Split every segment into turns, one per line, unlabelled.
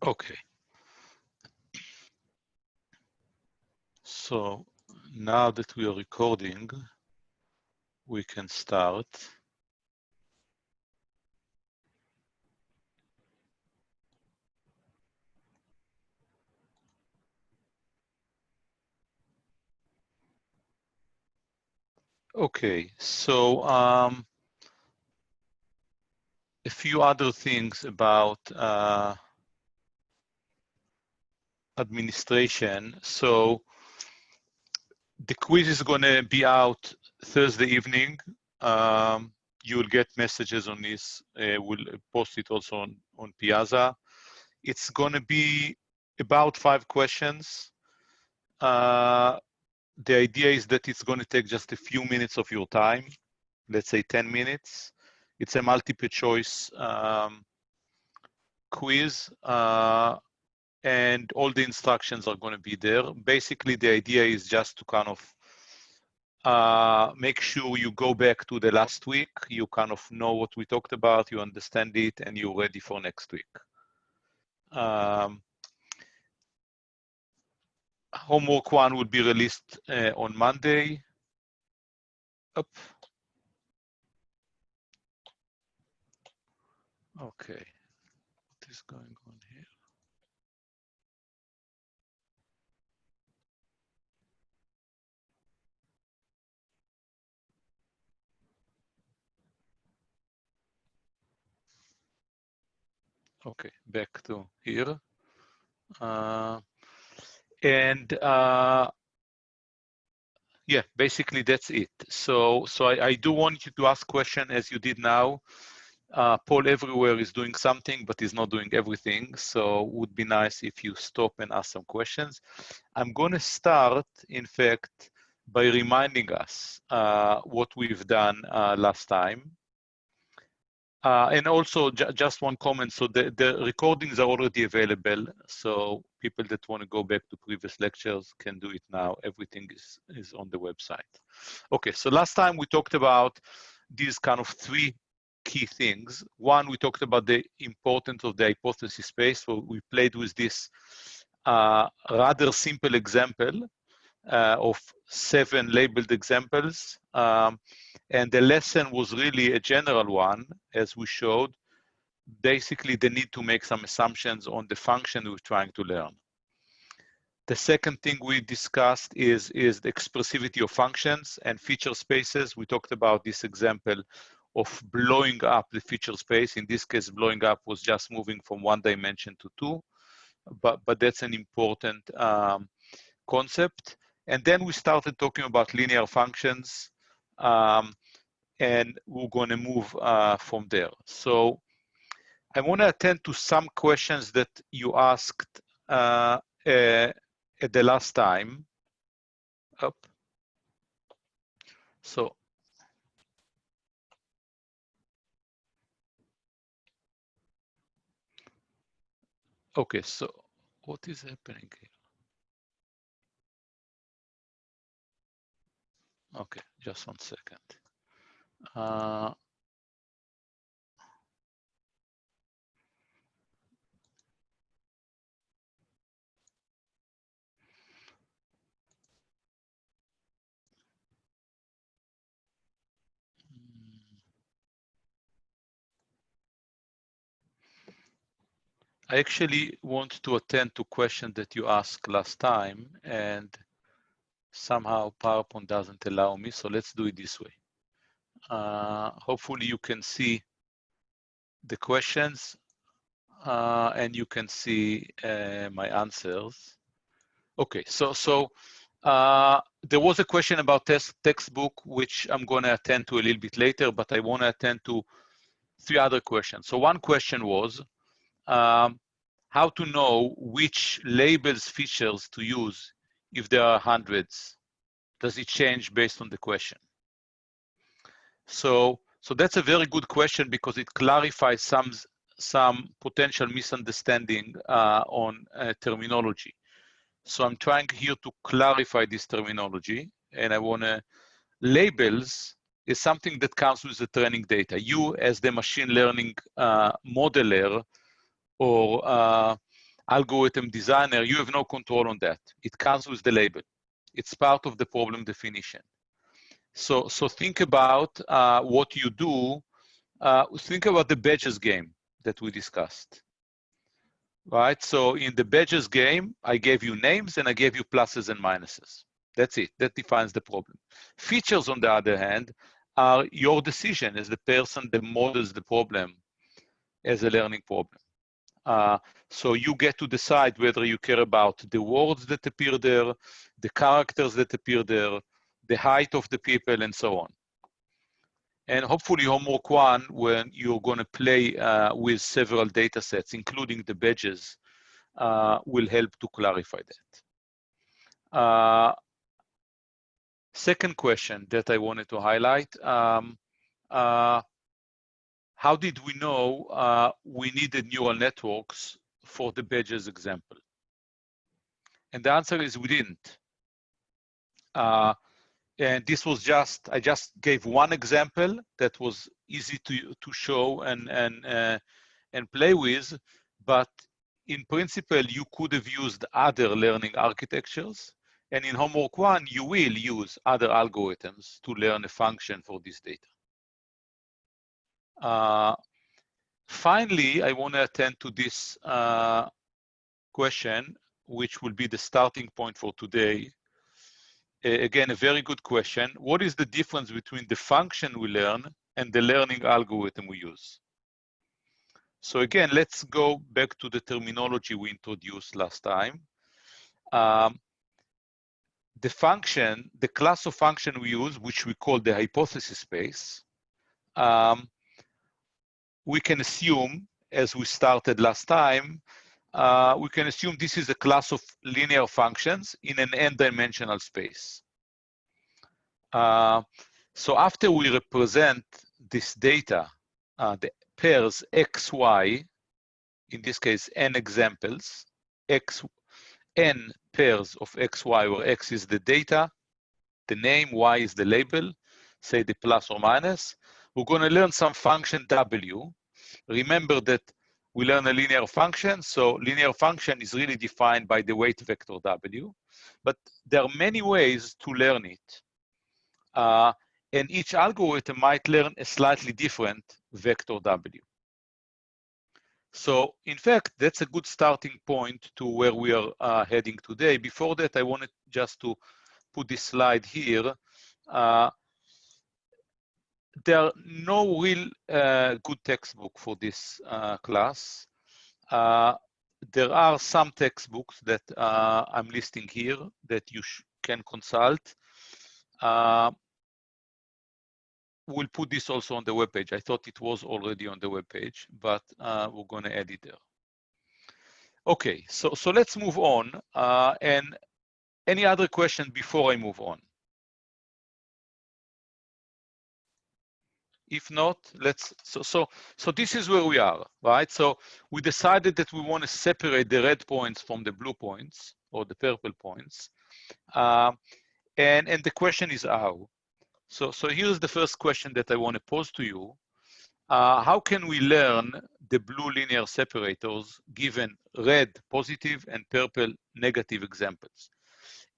Okay. So now that we are recording, we can start. Okay, so a few other things about administration. So the quiz is going to be out Thursday evening. You will get messages on this. We'll post it also on Piazza. It's going to be about 5 questions. The idea is that it's going to take just a few minutes of your time, let's say 10 minutes. It's a multiple choice quiz, and all the instructions are going to be there. Basically, the idea is just to kind of make sure you go back to the last week, you kind of know what we talked about, you understand it, and you're ready for next week. Homework 1 will be released on Monday. Up. Okay, what is going on here? Okay, back to here. Yeah, basically that's it. So I do want you to ask questions as you did now. Paul everywhere is doing something, but he's not doing everything. So it would be nice if you stop and ask some questions. I'm going to start, in fact, by reminding us what we've done last time. And also, just one comment. So the recordings are already available. So people that want to go back to previous lectures can do it now. Everything is on the website. Okay, so last time we talked about these kind of 3 key things. One, we talked about the importance of the hypothesis space. So we played with this rather simple example of 7 labeled examples. And the lesson was really a general one, as we showed. Basically, the need to make some assumptions on the function we're trying to learn. The second thing we discussed is the expressivity of functions and feature spaces. We talked about this example of blowing up the feature space. In this case, blowing up was just moving from 1 dimension to 2, but that's an important concept. And then we started talking about linear functions, and we're going to move from there. So I want to attend to some questions that you asked at the last time. Up. So, okay, so what is happening here? Okay, just 1 second. I actually want to attend to questions that you asked last time, and somehow PowerPoint doesn't allow me, so let's do it this way. Hopefully you can see the questions and you can see my answers. Okay, so there was a question about textbook, which I'm going to attend to a little bit later, but I want to attend to 3 other questions. So one question was how to know which labels features to use if there are hundreds. Does it change based on the question? So that's a very good question because it clarifies some potential misunderstanding on terminology. So I'm trying here to clarify this terminology, and I want to labels is something that comes with the training data. You as the machine learning modeler or algorithm designer, you have no control on that. It comes with the label. It's part of the problem definition. So think about what you do. Think about the badges game that we discussed, right? So in the badges game, I gave you names and I gave you pluses and minuses. That's it. That defines the problem. Features, on the other hand, are your decision as the person that models the problem as a learning problem. So you get to decide whether you care about the words that appear there, the characters that appear there, the height of the people, and so on. And hopefully homework 1, when you're going to play with several data sets, including the badges, will help to clarify that. Second question that I wanted to highlight, how did we know we needed neural networks for the badges example? And the answer is we didn't. And this was just, I just gave one example that was easy to show and play with, but in principle, you could have used other learning architectures. And in homework 1, you will use other algorithms to learn a function for this data. Finally, I want to attend to this question, which will be the starting point for today. Again, a very good question. What is the difference between the function we learn and the learning algorithm we use? So again, let's go back to the terminology we introduced last time. The function, the class of function we use, which we call the hypothesis space, we can assume, as we started last time, we can assume this is a class of linear functions in an n-dimensional space. So after we represent this data, the pairs x, y, in this case, n examples, n pairs of x, y, where x is the data, the name, y is the label, say the plus or minus. We're going to learn some function w. Remember that we learn a linear function, so linear function is really defined by the weight vector w, but there are many ways to learn it. And each algorithm might learn a slightly different vector w. So in fact, that's a good starting point to where we are heading today. Before that, I wanted just to put this slide here. There are no real good textbook for this class. There are some textbooks that I'm listing here that you can consult. We'll put this also on the webpage. I thought it was already on the webpage, but we're going to add it there. Okay, so let's move on. And any other question before I move on? If not, let's, so this is where we are, right? So we decided that we want to separate the red points from the blue points or the purple points. And the question is how? So here's the first question that I want to pose to you. How can we learn the blue linear separators given red positive and purple negative examples?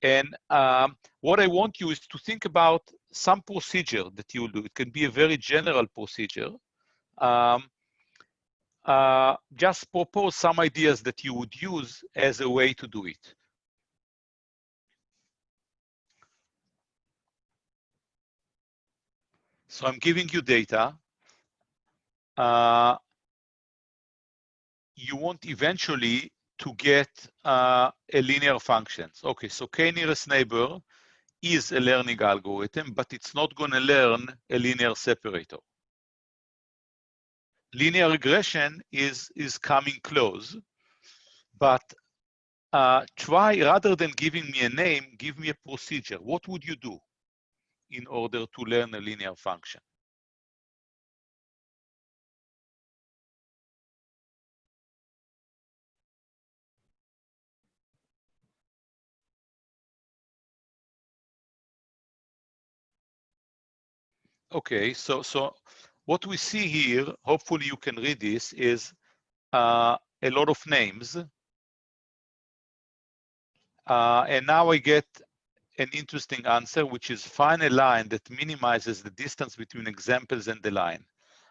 And what I want you is to think about some procedure that you will do. It can be a very general procedure. Just propose some ideas that you would use as a way to do it. So I'm giving you data. You want eventually to get a linear functions. Okay, so k-nearest neighbor is a learning algorithm, but it's not going to learn a linear separator. Linear regression is coming close, but try, rather than giving me a name, give me a procedure. What would you do in order to learn a linear function? Okay, so what we see here, hopefully you can read this, is a lot of names. And now I get an interesting answer, which is find a line that minimizes the distance between examples and the line.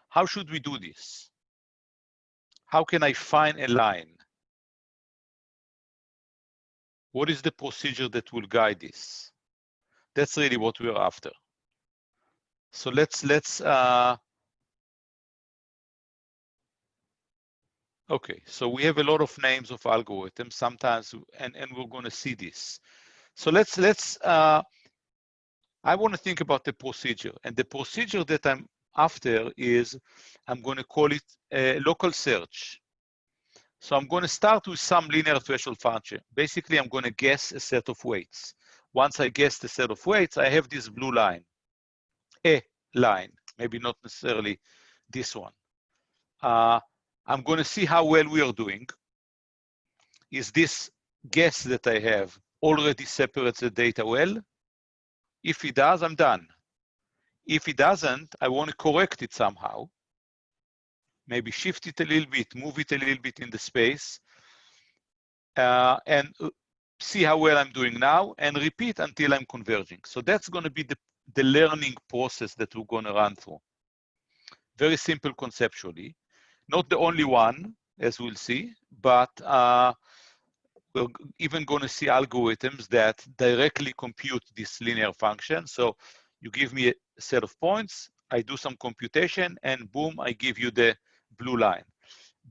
How should we do this? How can I find a line? What is the procedure that will guide this? That's really what we're after. So let's okay, so we have a lot of names of algorithms sometimes, and we're going to see this. So I want to think about the procedure, and the procedure that I'm after is, I'm going to call it a local search. So I'm going to start with some linear threshold function. Basically, I'm going to guess a set of weights. Once I guess the set of weights, I have this blue line, a line, maybe not necessarily this one. I'm going to see how well we are doing. Is this guess that I have already separates the data well? If it does, I'm done. If it doesn't, I want to correct it somehow. Maybe shift it a little bit, move it a little bit in the space, and see how well I'm doing now, and repeat until I'm converging. So that's going to be the learning process that we're going to run through. Very simple conceptually. Not the only one, as we'll see, but we're even going to see algorithms that directly compute this linear function. So you give me a set of points, I do some computation, and boom, I give you the blue line.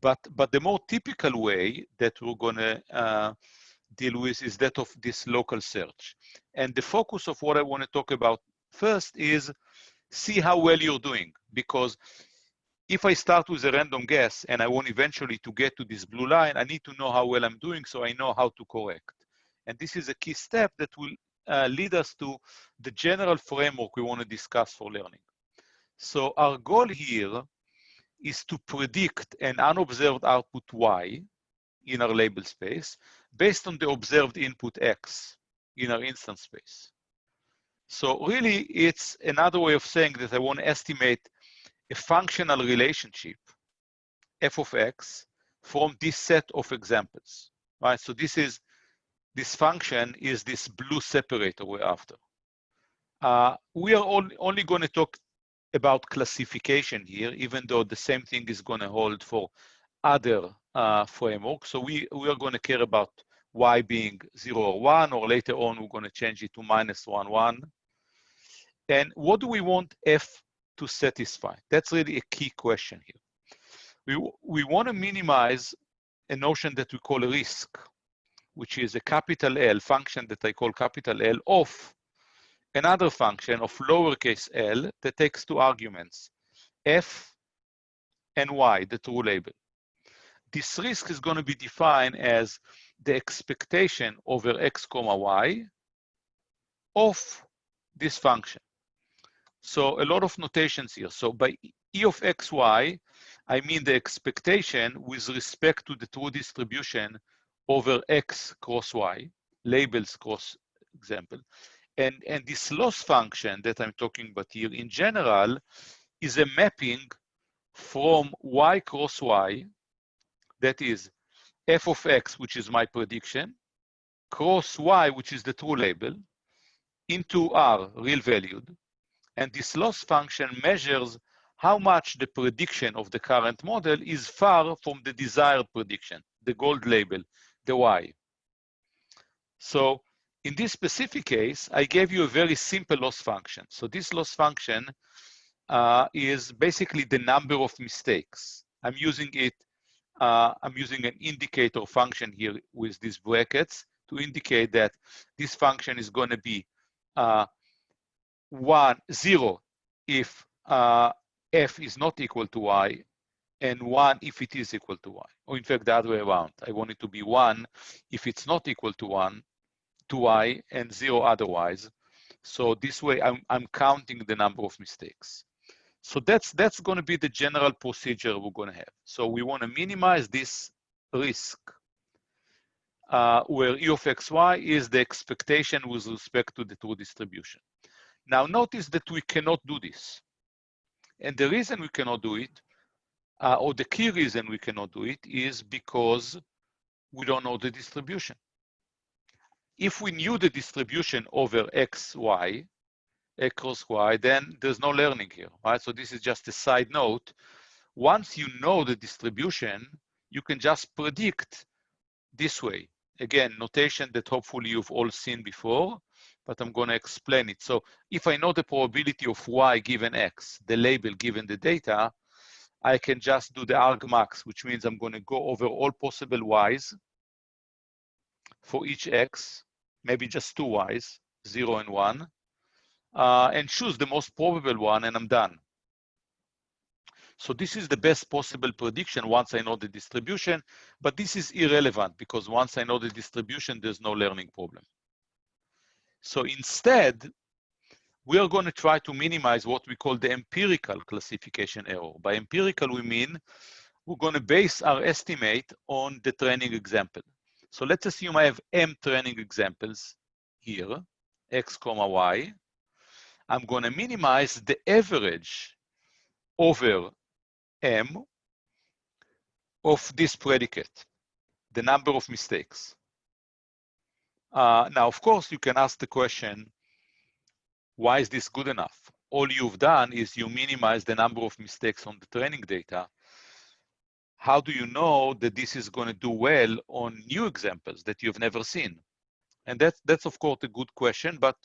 But the more typical way that we're going to deal with is that of this local search. And the focus of what I want to talk about first is see how well you're doing, because if I start with a random guess and I want eventually to get to this blue line, I need to know how well I'm doing so I know how to correct. And this is a key step that will lead us to the general framework we want to discuss for learning. So our goal here is to predict an unobserved output y in our label space based on the observed input x in our instance space. So really, it's another way of saying that I want to estimate a functional relationship, f of x, from this set of examples, right? So this function is this blue separator we're after. We are only going to talk about classification here, even though the same thing is going to hold for other frameworks. So we are going to care about y being 0 or 1, or later on we're going to change it to -1, 1. And what do we want f to satisfy? That's really a key question here. We want to minimize a notion that we call a risk, which is a capital L function that I call capital L of another function of lowercase l that takes two arguments, f and y, the true label. This risk is going to be defined as the expectation over x comma y of this function. So a lot of notations here. So by e of xy, I mean the expectation with respect to the true distribution over x cross y, labels cross example. And this loss function that I'm talking about here in general is a mapping from y cross y, that is f of x, which is my prediction, cross y, which is the true label, into r, real valued. And this loss function measures how much the prediction of the current model is far from the desired prediction, the gold label, the y. So in this specific case, I gave you a very simple loss function. So this loss function is basically the number of mistakes. I'm using an indicator function here with these brackets to indicate that this function is going to be 0 if f is not equal to y, and 1 if it is equal to y. Or in fact, the other way around. I want it to be 1 if it's not equal to y, and 0 otherwise. So this way, I'm counting the number of mistakes. So that's going to be the general procedure we're going to have. So we want to minimize this risk, where e of xy is the expectation with respect to the true distribution. Now notice that we cannot do this. And the reason we cannot do it, or the key reason we cannot do it, is because we don't know the distribution. if we knew the distribution over x, y, x cross y, then there's no learning here, right? So this is just a side note. Once you know the distribution, you can just predict this way. Again, notation that hopefully you've all seen before, but I'm going to explain it. So if I know the probability of y given x, the label given the data, I can just do the argmax, which means I'm going to go over all possible y's for each x, maybe just two y's, 0 and 1, and choose the most probable one, and I'm done. So this is the best possible prediction once I know the distribution, but this is irrelevant because once I know the distribution, there's no learning problem. So instead, we are going to try to minimize what we call the empirical classification error. By empirical, we mean we're going to base our estimate on the training example. So let's assume I have m training examples here, x, y. I'm going to minimize the average over m of this predicate, the number of mistakes. Now, of course, you can ask the question, why is this good enough? All you've done is you minimize the number of mistakes on the training data. How do you know that this is going to do well on new examples that you've never seen? And that's of course a good question, but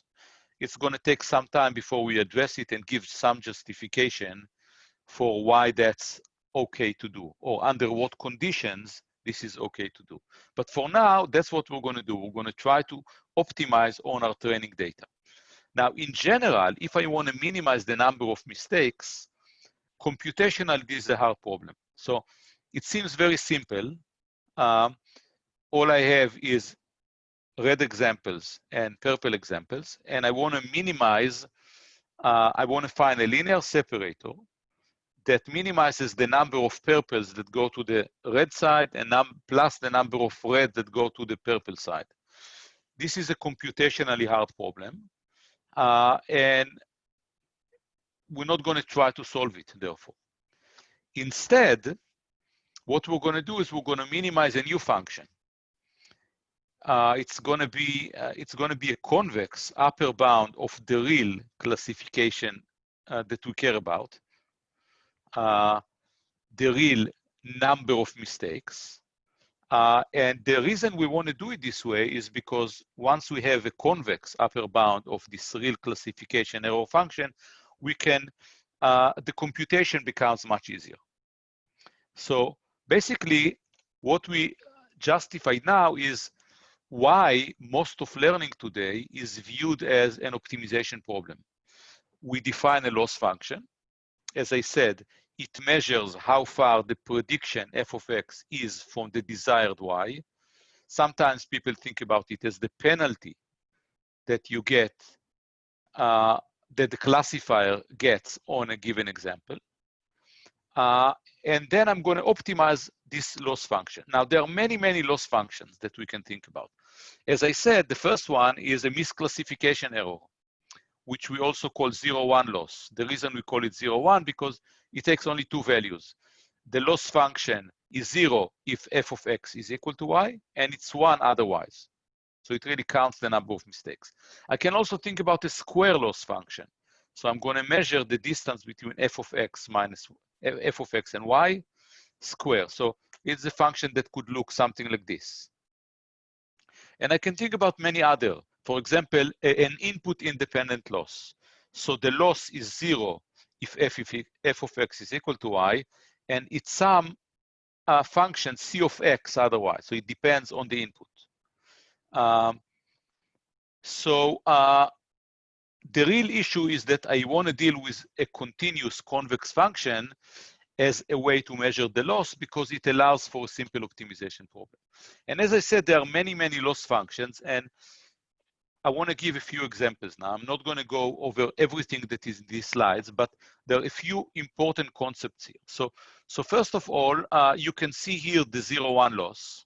it's going to take some time before we address it and give some justification for why that's okay to do, or under what conditions this is okay to do. But for now, that's what we're going to do. We're going to try to optimize on our training data. Now, in general, if I want to minimize the number of mistakes, computationally, this is a hard problem. So it seems very simple. All I have is red examples and purple examples, and I want to minimize, I want to find a linear separator that minimizes the number of purples that go to the red side and plus the number of red that go to the purple side. This is a computationally hard problem, and we're not going to try to solve it, therefore. Instead, what we're going to do is we're going to minimize a new function. It's going to be a convex upper bound of the real classification that we care about, the real number of mistakes. And the reason we want to do it this way is because once we have a convex upper bound of this real classification error function, we can, the computation becomes much easier. So basically, what we justify now is why most of learning today is viewed as an optimization problem. We define a loss function. As I said, it measures how far the prediction f of x is from the desired y. Sometimes people think about it as the penalty that you get, that the classifier gets on a given example. And then I'm going to optimize this loss function. Now, there are many, many loss functions that we can think about. As I said, the first one is a misclassification error, which we also call 0-1 loss. The reason we call it 0-1 because it takes only two values. The loss function is 0 if f of x is equal to y, and it's 1 otherwise. So it really counts the number of mistakes. I can also think about a square loss function. So I'm going to measure the distance between f of x minus f of x and y square. So it's a function that could look something like this. And I can think about many other. For example, an input independent loss. So the loss is 0 if f of x is equal to y, and it's some function c of x otherwise. So it depends on the input. The real issue is that I want to deal with a continuous convex function as a way to measure the loss because it allows for a simple optimization problem. And as I said, there are many, many loss functions, and I want to give a few examples now. I'm not going to go over everything that is in these slides, but there are a few important concepts here. So first of all, you can see here the 0-1 loss.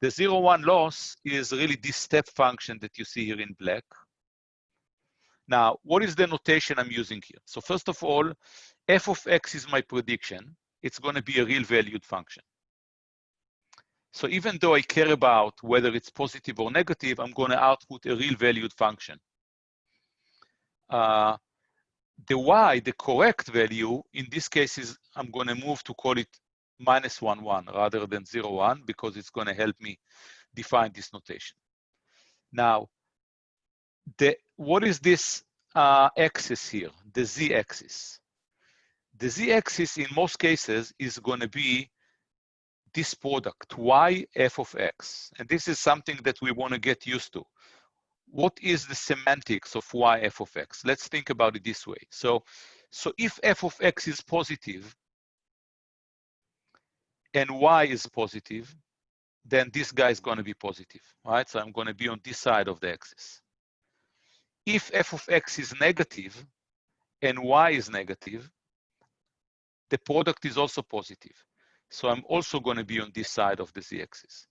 The 0-1 loss is really this step function that you see here in black. Now, what is the notation I'm using here? So first of all, f of x is my prediction. It's going to be a real valued function. So even though I care about whether it's positive or negative, I'm going to output a real valued function. The y, the correct value, in this case is I'm going to move to call it -1, 1 rather than 0, 1, because it's going to help me define this notation. Now, what is this axis here, the z-axis? The z-axis in most cases is going to be this product, y f of x. And this is something that we want to get used to. What is the semantics of y f of x? Let's think about it this way. So if f of x is positive and y is positive, then this guy is going to be positive, right? So I'm going to be on this side of the axis. If f of x is negative and y is negative, the product is also positive. So I'm also going to be on this side of the z-axis,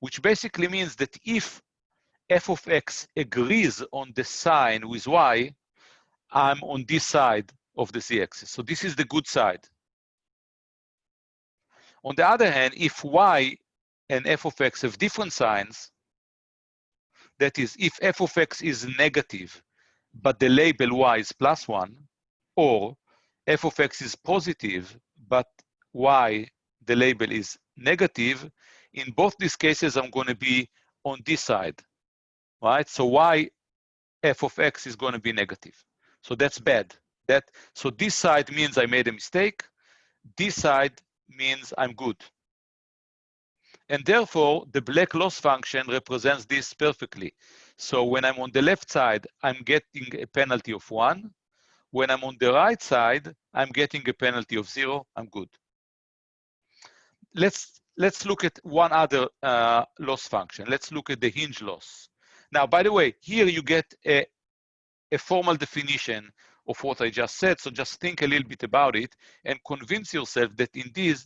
which basically means that if f of x agrees on the sign with y, I'm on this side of the z-axis. So this is the good side. On the other hand, if y and f of x have different signs, that is, if f of x is negative, but the label y is +1, or f of x is positive, but y, the label is negative, in both these cases, I'm going to be on this side, right? So y f of x is going to be negative. So that's bad. So this side means I made a mistake. This side means I'm good. And therefore, the black loss function represents this perfectly. So when I'm on the left side, I'm getting a penalty of 1. When I'm on the right side, I'm getting a penalty of 0. I'm good. Let's look at one other loss function. Let's look at the hinge loss. Now, by the way, here you get a formal definition of what I just said. So just think a little bit about it and convince yourself that indeed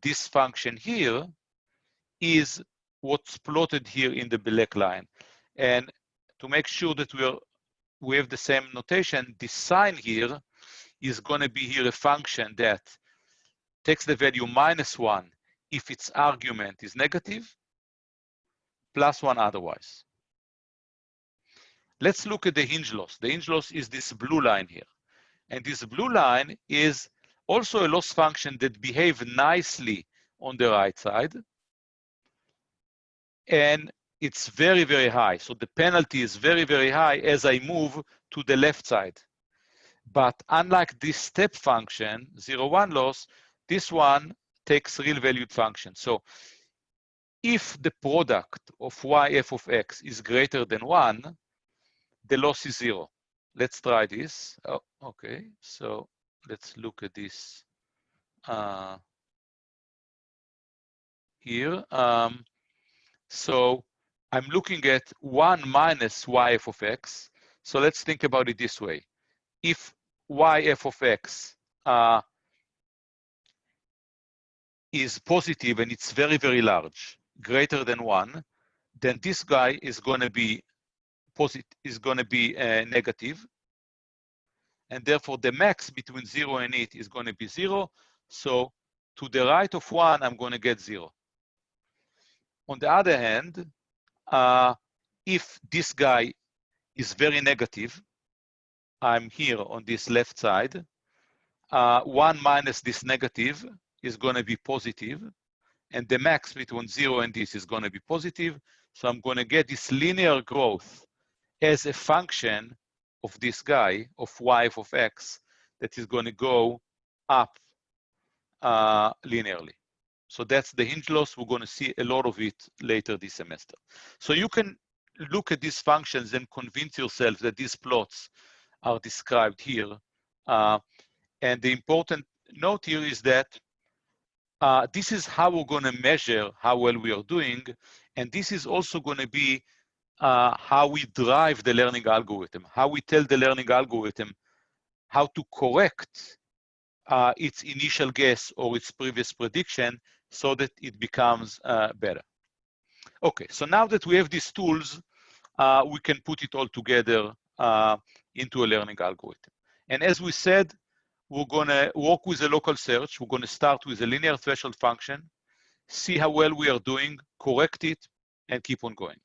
this function here is what's plotted here in the black line. And to make sure that we have the same notation, this sign here is going to be here a function that takes the value -1 if its argument is negative, +1 otherwise. Let's look at the hinge loss. The hinge loss is this blue line here. And this blue line is also a loss function that behaves nicely on the right side. And it's very, very high. So the penalty is very, very high as I move to the left side. But unlike this step function, 0, 1 loss, this one takes real valued function. So if the product of y f of x is greater than 1, the loss is 0. Let's try this. Oh, okay, so let's look at this here. So I'm looking at 1 minus y f of x. So let's think about it this way. If y f of x is positive and it's very, very large, greater than 1, then this guy is going to be negative. And therefore, the max between 0 and it is going to be 0. So to the right of 1, I'm going to get 0. On the other hand, if this guy is very negative, I'm here on this left side, 1 minus this negative is going to be positive, and the max between 0 and this is going to be positive. So I'm going to get this linear growth as a function of this guy, of y f of x, that is going to go up linearly. So that's the hinge loss. We're going to see a lot of it later this semester. So you can look at these functions and convince yourself that these plots are described here. And the important note here is that this is how we're going to measure how well we are doing. And this is also going to be how we drive the learning algorithm, how we tell the learning algorithm how to correct its initial guess or its previous prediction so that it becomes better. Okay, so now that we have these tools, we can put it all together into a learning algorithm. And as we said, we're going to work with a local search. We're going to start with a linear threshold function see how well we are doing, correct it, and keep on going.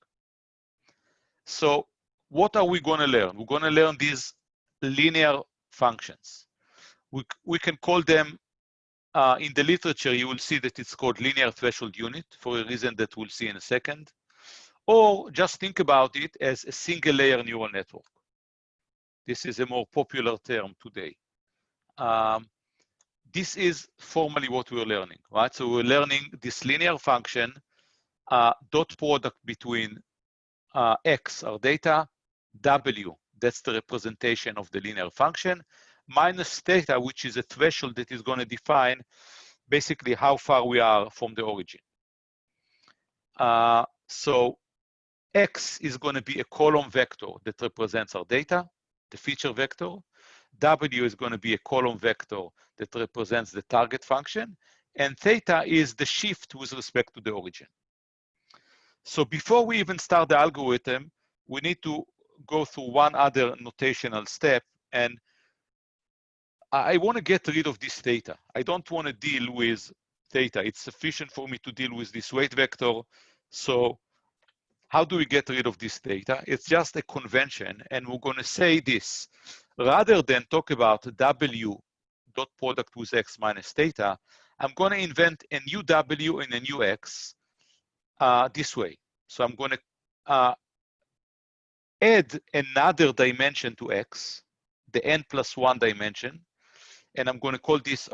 So what are we going to learn? We're going to learn these linear functions. We can call them, in the literature, you will see that it's called linear threshold unit for a reason that we'll see in a second. Or just think about it as a single layer neural network. This is a more popular term today. This is formally what we're learning, right? So we're learning this linear function, dot product between x, our data, w, that's the representation of the linear function, minus theta, which is a threshold that is going to define basically how far we are from the origin. So x is going to be a column vector that represents our data, the feature vector. W is going to be a column vector that represents the target function. And theta is the shift with respect to the origin. So before we even start the algorithm, we need to go through one other notational step. And I want to get rid of this theta. I don't want to deal with theta. It's sufficient for me to deal with this weight vector. So how do we get rid of this theta? It's just a convention, and we're going to say this. Rather than talk about w dot product with x minus theta, I'm going to invent a new w and a new x this way. So I'm going to add another dimension to x, the n plus 1 dimension, and I'm going to call this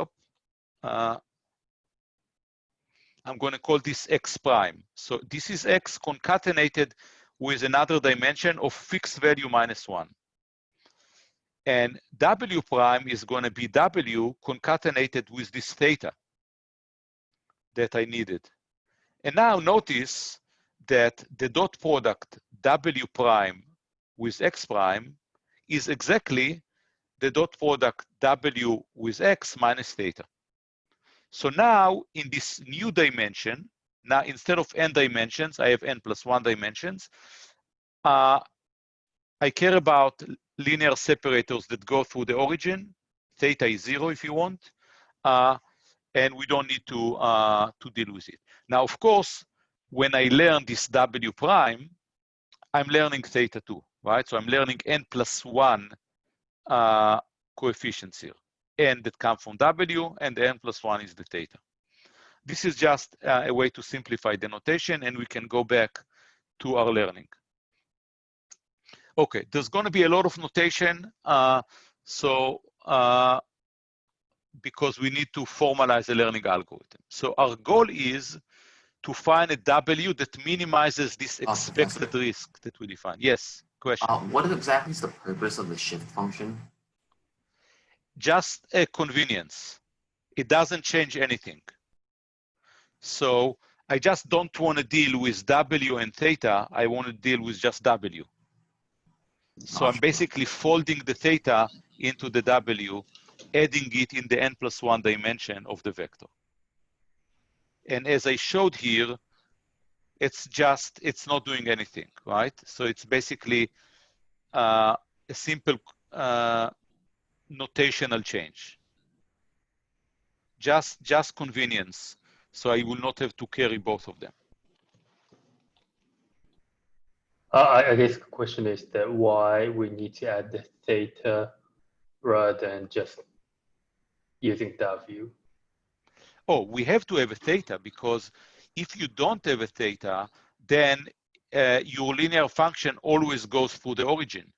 I'm going to call this x prime. So this is x concatenated with another dimension of fixed value minus 1. And w prime is going to be w concatenated with this theta that I needed. And now notice that the dot product w prime with x prime is exactly the dot product w with x minus theta. So now in this new dimension, now instead of n dimensions, I have n plus 1 dimensions. I care about linear separators that go through the origin. Theta is 0 if you want. And we don't need to deal with it. Now, of course, when I learn this w prime, I'm learning theta too, right? So I'm learning n plus 1 coefficients here. N that come from w, and the n plus 1 is the theta. This is just a way to simplify the notation, and we can go back to our learning. Okay, there's going to be a lot of notation, because we need to formalize a learning algorithm. So our goal is to find a W that minimizes this expected risk that we define. Yes, question.
What exactly is the purpose of the shift function?
Just a convenience. It doesn't change anything. So I just don't want to deal with W and theta. I want to deal with just W. So I'm basically folding the theta into the W, adding it in the n plus 1 dimension of the vector. And as I showed here, it's not doing anything, right? So it's basically a simple notational change. Just convenience. So I will not have to carry both of them.
I guess the question is that why we need to add the theta rather than just using W.
Oh, we have to have a theta because if you don't have a theta, then your linear function always goes through the origin.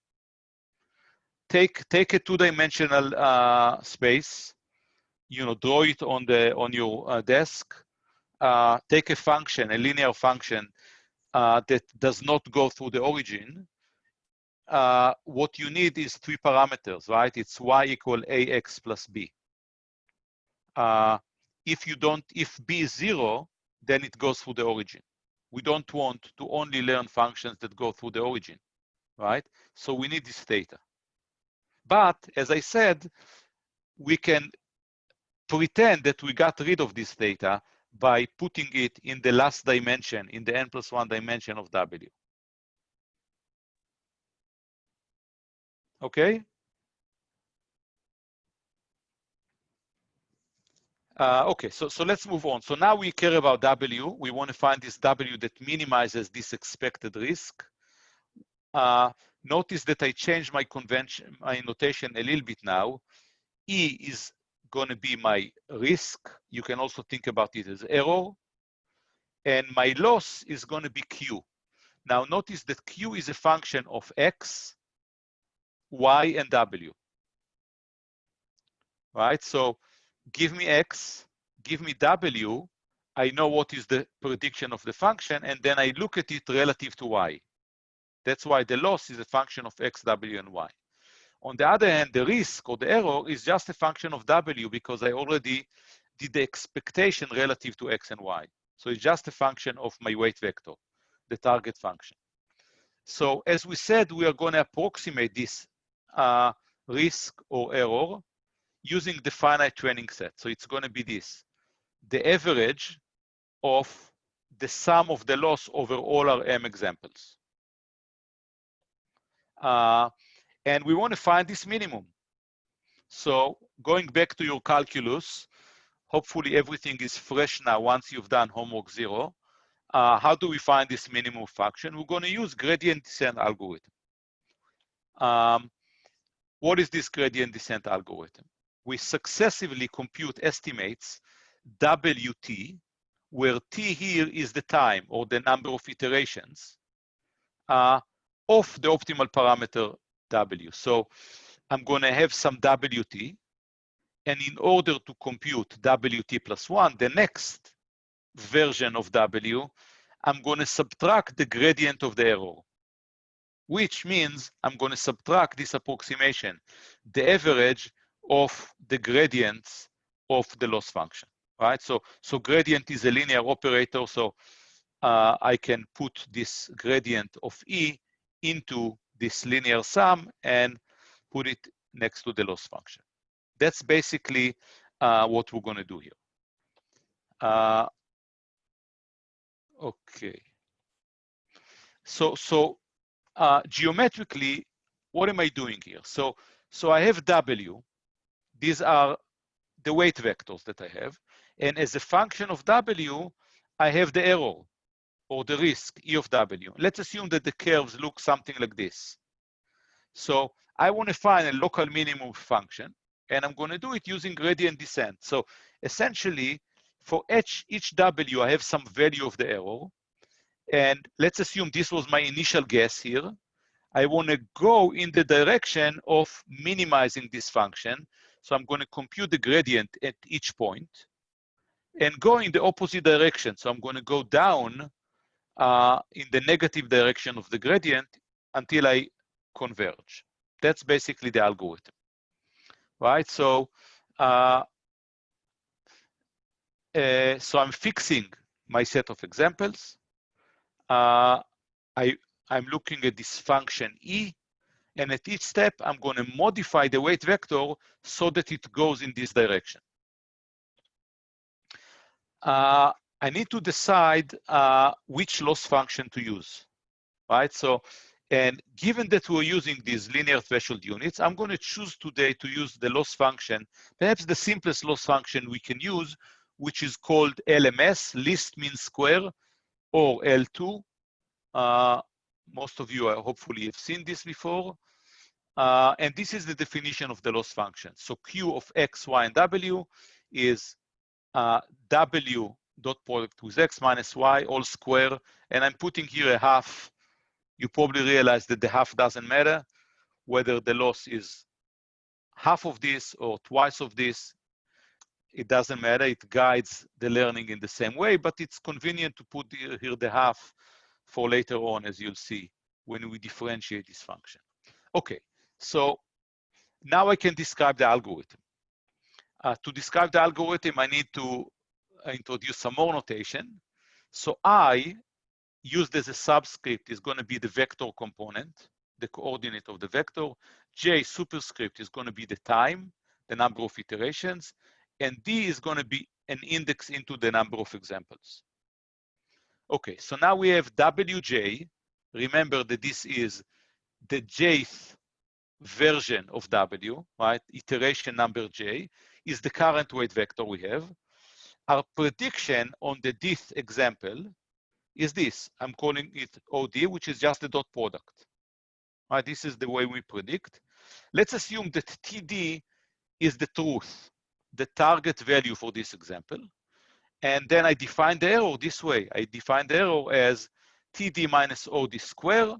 Take a two-dimensional space, draw it on your desk. Take a function, a linear function that does not go through the origin. What you need is 3 parameters, right? It's y equal ax plus b. If b is 0, then it goes through the origin. We don't want to only learn functions that go through the origin, right? So we need this theta. But as I said, we can pretend that we got rid of this theta by putting it in the last dimension, in the n plus 1 dimension of W. Okay? Okay, so let's move on. So now we care about W. We want to find this W that minimizes this expected risk. Notice that I changed my convention, my notation a little bit now. E is going to be my risk. You can also think about it as error. And my loss is going to be Q. Now notice that Q is a function of X, Y, and W. Right? So give me X, give me W. I know what is the prediction of the function, and then I look at it relative to Y. That's why the loss is a function of X, W, and Y. On the other hand, the risk or the error is just a function of W because I already did the expectation relative to X and Y. So it's just a function of my weight vector, the target function. So as we said, we are going to approximate this risk or error using the finite training set. So it's going to be this, the average of the sum of the loss over all our M examples. And we want to find this minimum. So going back to your calculus, hopefully everything is fresh now once you've done homework 0. How do we find this minimum function? We're going to use gradient descent algorithm. What is this gradient descent algorithm? We successively compute estimates WT, where T here is the time or the number of iterations of the optimal parameter W. So I'm going to have some WT, and in order to compute WT plus 1, the next version of W, I'm going to subtract the gradient of the error, which means I'm going to subtract this approximation, the average of the gradients of the loss function, right? So gradient is a linear operator, so I can put this gradient of E into this linear sum and put it next to the loss function. That's basically what we're going to do here. Okay. So geometrically, what am I doing here? So I have W. These are the weight vectors that I have. And as a function of W, I have the error or the risk, E of W. Let's assume that the curves look something like this. So I want to find a local minimum function, and I'm going to do it using gradient descent. So essentially, for each W, I have some value of the error. And let's assume this was my initial guess here. I want to go in the direction of minimizing this function. So I'm going to compute the gradient at each point and go in the opposite direction. So I'm going to go down in the negative direction of the gradient until I converge. That's basically the algorithm, right? So I'm fixing my set of examples. I'm looking at this function E, and at each step, I'm going to modify the weight vector so that it goes in this direction. I need to decide which loss function to use, right? So, and given that we're using these linear threshold units, I'm going to choose today to use the loss function, perhaps the simplest loss function we can use, which is called LMS, least mean square, or L2. Most of you hopefully have seen this before. And this is the definition of the loss function. So Q of X, Y, and W is W dot product with X minus Y all square. And I'm putting here a half. You probably realize that the half doesn't matter, whether the loss is half of this or twice of this. It doesn't matter. It guides the learning in the same way, but it's convenient to put here the half for later on, as you'll see, when we differentiate this function. Okay, so now I can describe the algorithm. To describe the algorithm, I need to introduce some more notation. So I, used as a subscript, is going to be the vector component, the coordinate of the vector. J superscript is going to be the time, the number of iterations. And D is going to be an index into the number of examples. Okay, so now we have WJ. Remember that this is the jth version of W, right? Iteration number J is the current weight vector we have. Our prediction on the dth example is this. I'm calling it OD, which is just the dot product. Right, this is the way we predict. Let's assume that TD is the truth, the target value for this example. And then I define the error this way. I define the error as TD minus OD square,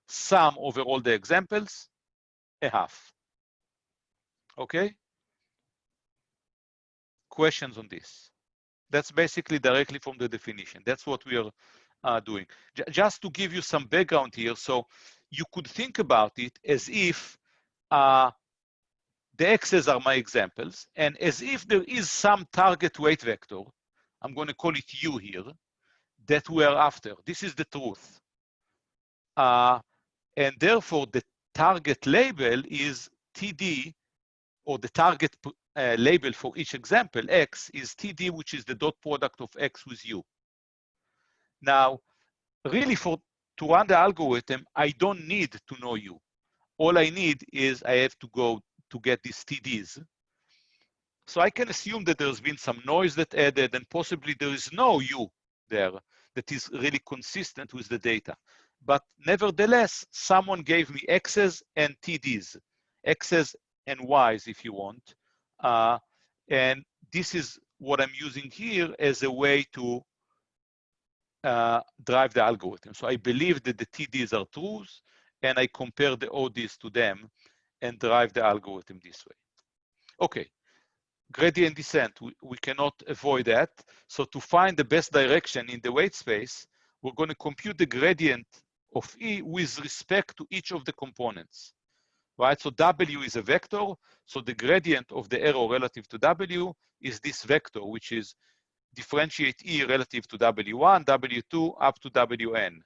sum over all the examples, a half. Okay? Questions on this? That's basically directly from the definition. That's what we are doing. Just to give you some background here, so you could think about it as if the x's are my examples, and as if there is some target weight vector, I'm going to call it U here, that we are after. This is the truth. And therefore, the target label is TD, or the target label for each example, X, is TD, which is the dot product of X with U. Now, really, to run the algorithm, I don't need to know U. All I need is I have to go to get these TDs. So I can assume that there's been some noise that added, and possibly there is no U there that is really consistent with the data. But nevertheless, someone gave me X's and TDs, X's and Y's if you want. And this is what I'm using here as a way to drive the algorithm. So I believe that the TDs are truths, and I compare the ODs to them and drive the algorithm this way. Okay, gradient descent, we cannot avoid that. So to find the best direction in the weight space, we're going to compute the gradient of E with respect to each of the components, right? So W is a vector, so the gradient of the error relative to W is this vector, which is differentiate E relative to W1, W2, up to Wn.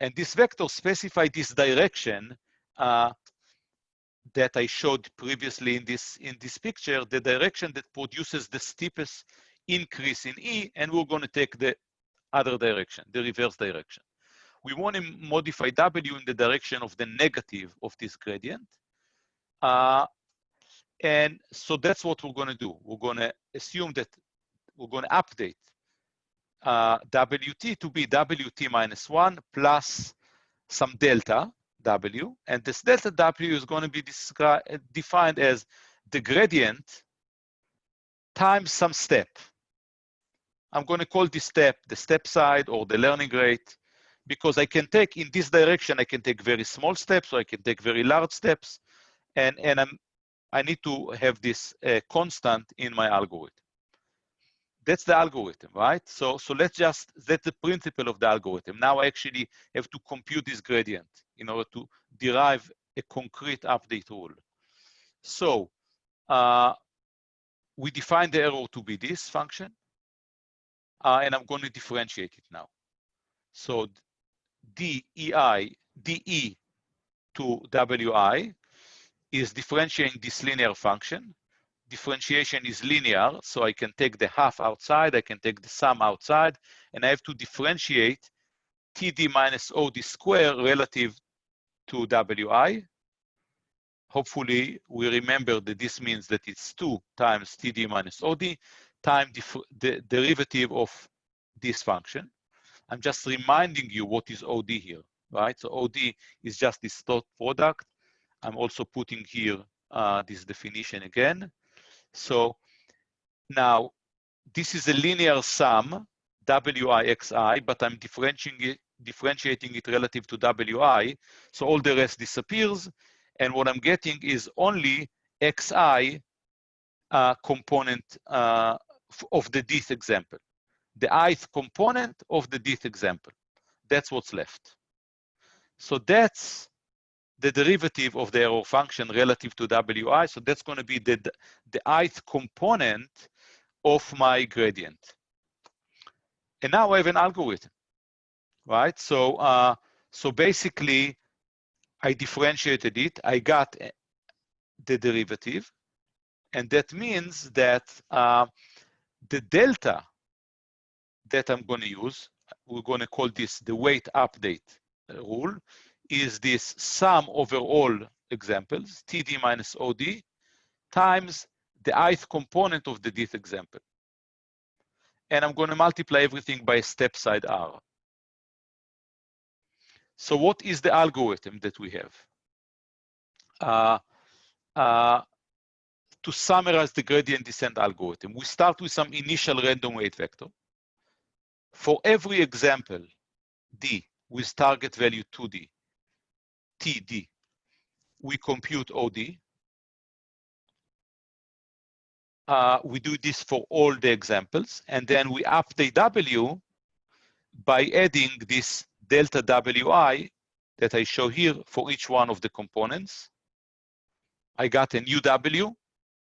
And this vector specifies this direction that I showed previously in this picture, the direction that produces the steepest increase in E, and we're going to take the other direction, the reverse direction. We want to modify W in the direction of the negative of this gradient. And so that's what we're going to do. We're going to assume that we're going to update WT to be WT minus 1 plus some delta W, and this delta W is going to be defined as the gradient times some step. I'm going to call this step the step side or the learning rate, because I can take in this direction, I can take very small steps, or I can take very large steps, and I need to have this constant in my algorithm. That's the algorithm, right? So that's the principle of the algorithm. Now I actually have to compute this gradient in order to derive a concrete update rule. So we define the error to be this function, and I'm going to differentiate it now. So DE to WI is differentiating this linear function. Differentiation is linear, so I can take the half outside, I can take the sum outside, and I have to differentiate TD minus OD square relative to WI. Hopefully, we remember that this means that it's 2 times TD minus OD times the derivative of this function. I'm just reminding you what is OD here, right? So OD is just this dot product. I'm also putting here this definition again. So now this is a linear sum, WI/XI, but I'm differentiating it relative to WI. So all the rest disappears. And what I'm getting is only XI component of the dth example. The ith component of the dth example. That's what's left. So that's the derivative of the error function relative to WI. So that's going to be the ith component of my gradient. And now I have an algorithm, right? So basically, I differentiated it. I got the derivative. And that means that the delta that I'm going to use, we're going to call this the weight update rule, is this sum over all examples, TD minus OD, times the ith component of the dth example. And I'm going to multiply everything by a step side r. So what is the algorithm that we have? To summarize the gradient descent algorithm, we start with some initial random weight vector. For every example, D, with target value 2D, TD, we compute OD. We do this for all the examples, and then we update W by adding this delta WI that I show here for each one of the components. I got a new W,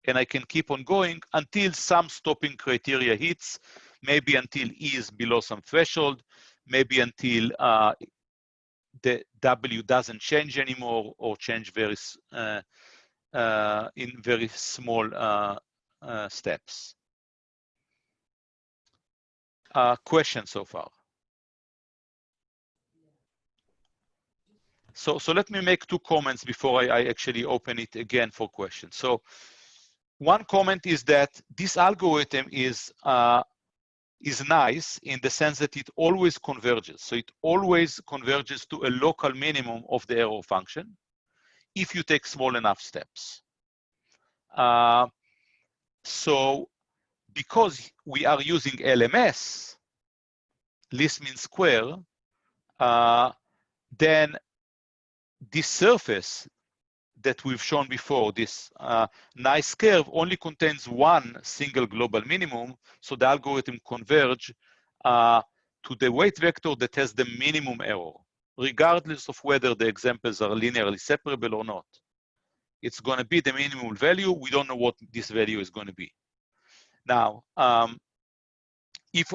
and I can keep on going until some stopping criteria hits, maybe until E is below some threshold, maybe until the W doesn't change anymore or change in very small steps. Question so far? So let me make 2 comments before I actually open it again for questions. So one comment is that this algorithm is nice in the sense that it always converges. So it always converges to a local minimum of the error function if you take small enough steps. So because we are using LMS, least mean square, then this surface that we've shown before, this nice curve, only contains one single global minimum, so the algorithm converge to the weight vector that has the minimum error, regardless of whether the examples are linearly separable or not. It's going to be the minimum value. We don't know what this value is going to be. Now, if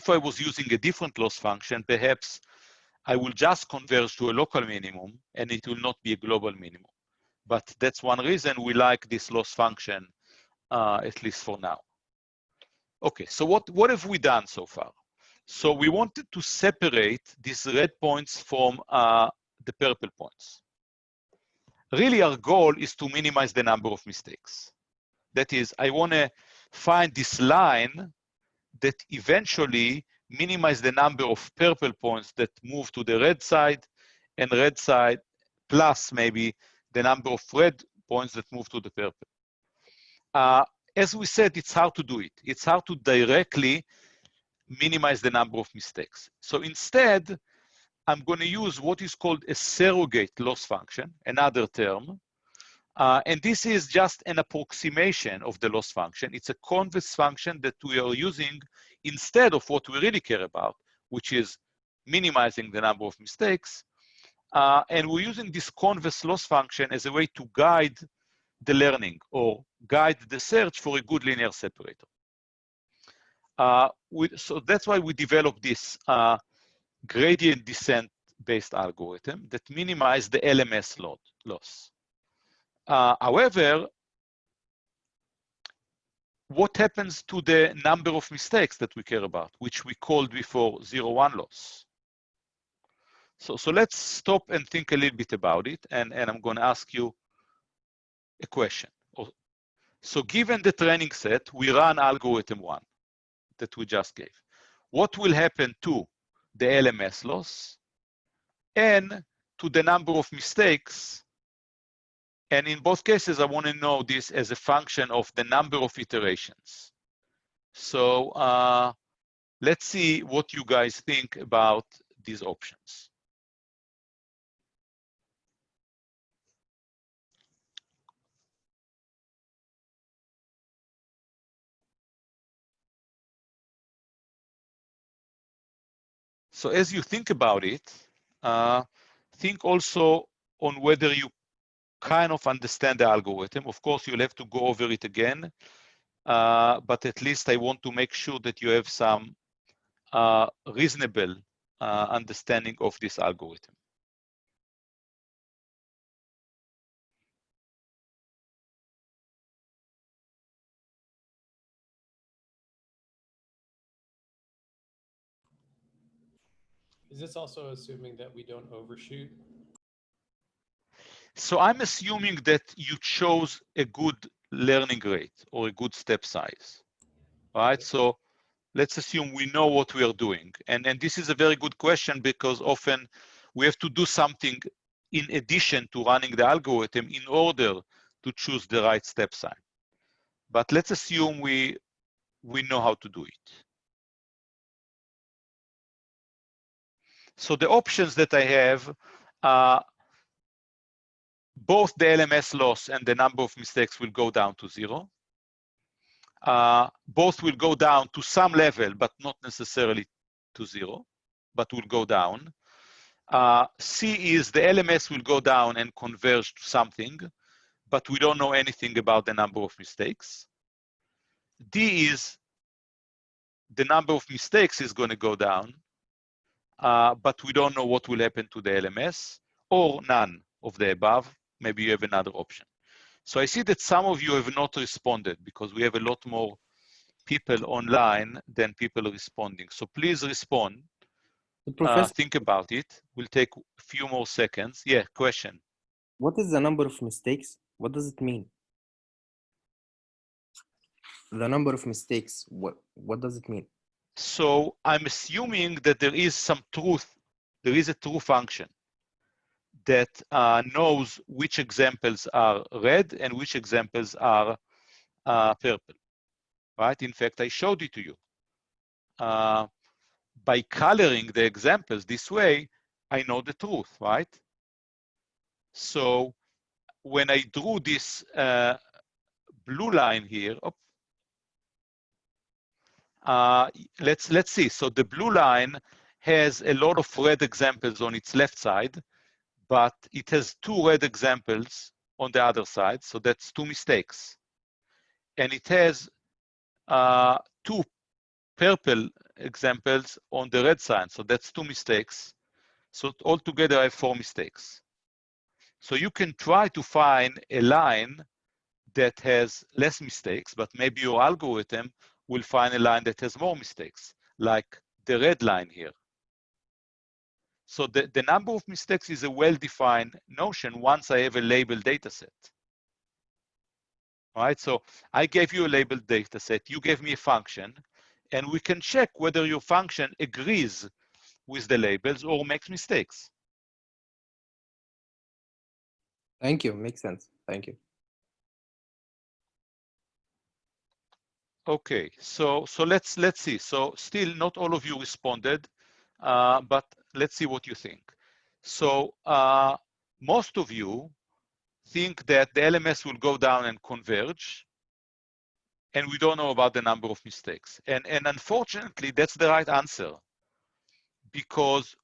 I was using a different loss function, perhaps I will just converge to a local minimum, and it will not be a global minimum. But that's one reason we like this loss function, at least for now. Okay, so what have we done so far? So we wanted to separate these red points from the purple points. Really, our goal is to minimize the number of mistakes. That is, I want to find this line that eventually minimize the number of purple points that move to the red side, and red side plus maybe the number of red points that move to the purple. As we said, it's hard to do it. It's hard to directly minimize the number of mistakes. So instead, I'm going to use what is called a surrogate loss function, another term. And this is just an approximation of the loss function. It's a convex function that we are using instead of what we really care about, which is minimizing the number of mistakes. And we're using this convex loss function as a way to guide the learning or guide the search for a good linear separator. So that's why we developed this gradient descent based algorithm that minimizes the LMS loss. However, what happens to the number of mistakes that we care about, which we called before 0-1 loss? So let's stop and think a little bit about it, and I'm going to ask you a question. So given the training set, we run algorithm 1 that we just gave. What will happen to the LMS loss and to the number of mistakes? And in both cases, I want to know this as a function of the number of iterations. So let's see what you guys think about these options. So as you think about it, think also on whether you kind of understand the algorithm. Of course, you'll have to go over it again, but at least I want to make sure that you have some reasonable understanding of this algorithm.
Is this also assuming that we don't overshoot?
So I'm assuming that you chose a good learning rate or a good step size, right? So let's assume we know what we are doing. And this is a very good question because often we have to do something in addition to running the algorithm in order to choose the right step size. But let's assume we know how to do it. So the options that I have, both the LMS loss and the number of mistakes will go down to 0. Both will go down to some level, but not necessarily to 0, but will go down. C is the LMS will go down and converge to something, but we don't know anything about the number of mistakes. D is the number of mistakes is going to go down, but we don't know what will happen to the LMS, or none of the above. Maybe you have another option. So I see that some of you have not responded because we have a lot more people online than people responding. So please respond.
Professor,
Think about it. We'll take a few more seconds. Yeah, question.
what is the number of mistakes? What does it mean? The number of mistakes, what does it mean?
So I'm assuming that there is some truth. There is a true function that knows which examples are red and which examples are purple, right? In fact, I showed it to you. By coloring the examples this way, I know the truth, right? So when I drew this blue line here, let's see. So the blue line has a lot of red examples on its left side, but it has 2 red examples on the other side. So that's 2 mistakes. And it has 2 purple examples on the red side. So that's 2 mistakes. So altogether, I have 4 mistakes. So you can try to find a line that has less mistakes, but maybe your algorithm will find a line that has more mistakes, like the red line here. So the number of mistakes is a well-defined notion once I have a labeled data set. All right, so I gave you a labeled data set, you gave me a function, and we can check whether your function agrees with the labels or makes mistakes.
Thank you, makes sense. Thank you.
Okay, so let's see. So still not all of you responded, but let's see what you think. So most of you think that the LMS will go down and converge, and we don't know about the number of mistakes. And unfortunately, that's the right answer, because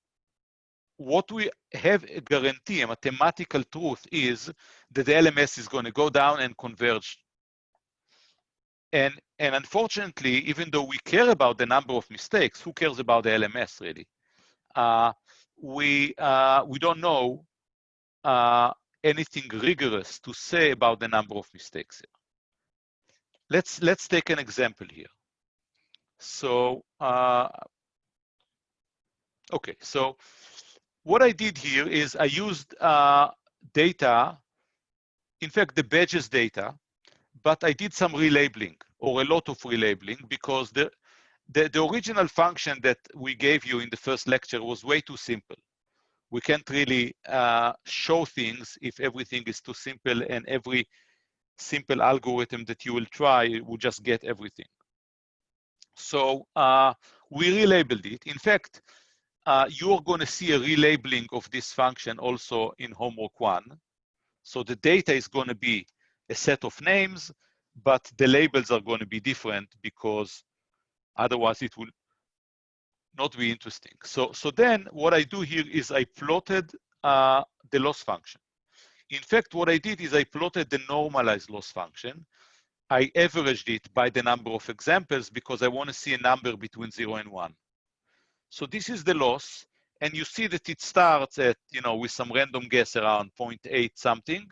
what we have a guarantee, a mathematical truth, is that the LMS is going to go down and converge. And unfortunately, even though we care about the number of mistakes, who cares about the LMS really? We don't know anything rigorous to say about the number of mistakes here. Let's take an example here. So okay, so what I did here is I used data, in fact the badges data, but I did some relabeling, or a lot of relabeling, because the original function that we gave you in the first lecture was way too simple. We can't really show things if everything is too simple, and every simple algorithm that you will try will just get everything. So we relabeled it. In fact, you're going to see a relabeling of this function also in homework 1. So the data is going to be a set of names, but the labels are going to be different, because otherwise it will not be interesting. So then what I do here is I plotted the loss function. In fact, what I did is I plotted the normalized loss function. I averaged it by the number of examples because I want to see a number between 0 and 1. So this is the loss, and you see that it starts at, with some random guess around 0.8 something.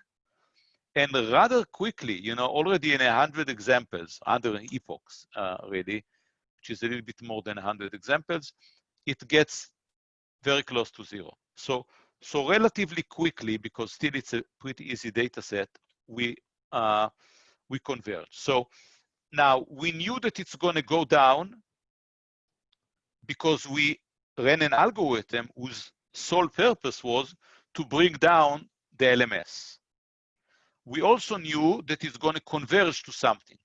And rather quickly, already in 100 examples, 100 epochs really, which is a little bit more than 100 examples, it gets very close to 0. So relatively quickly, because still it's a pretty easy data set, we we converge. So now we knew that it's going to go down because we ran an algorithm whose sole purpose was to bring down the LMS. We also knew that it's going to converge to something.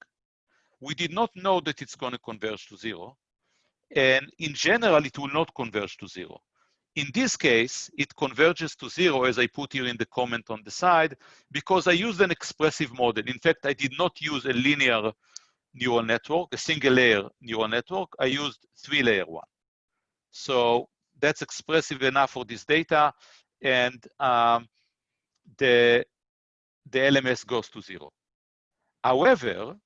We did not know that it's going to converge to 0. And in general, it will not converge to 0. In this case, it converges to 0, as I put here in the comment on the side, because I used an expressive model. In fact, I did not use a linear neural network, a single layer neural network. I used 3-layer one. So that's expressive enough for this data, and the LMS goes to 0. However,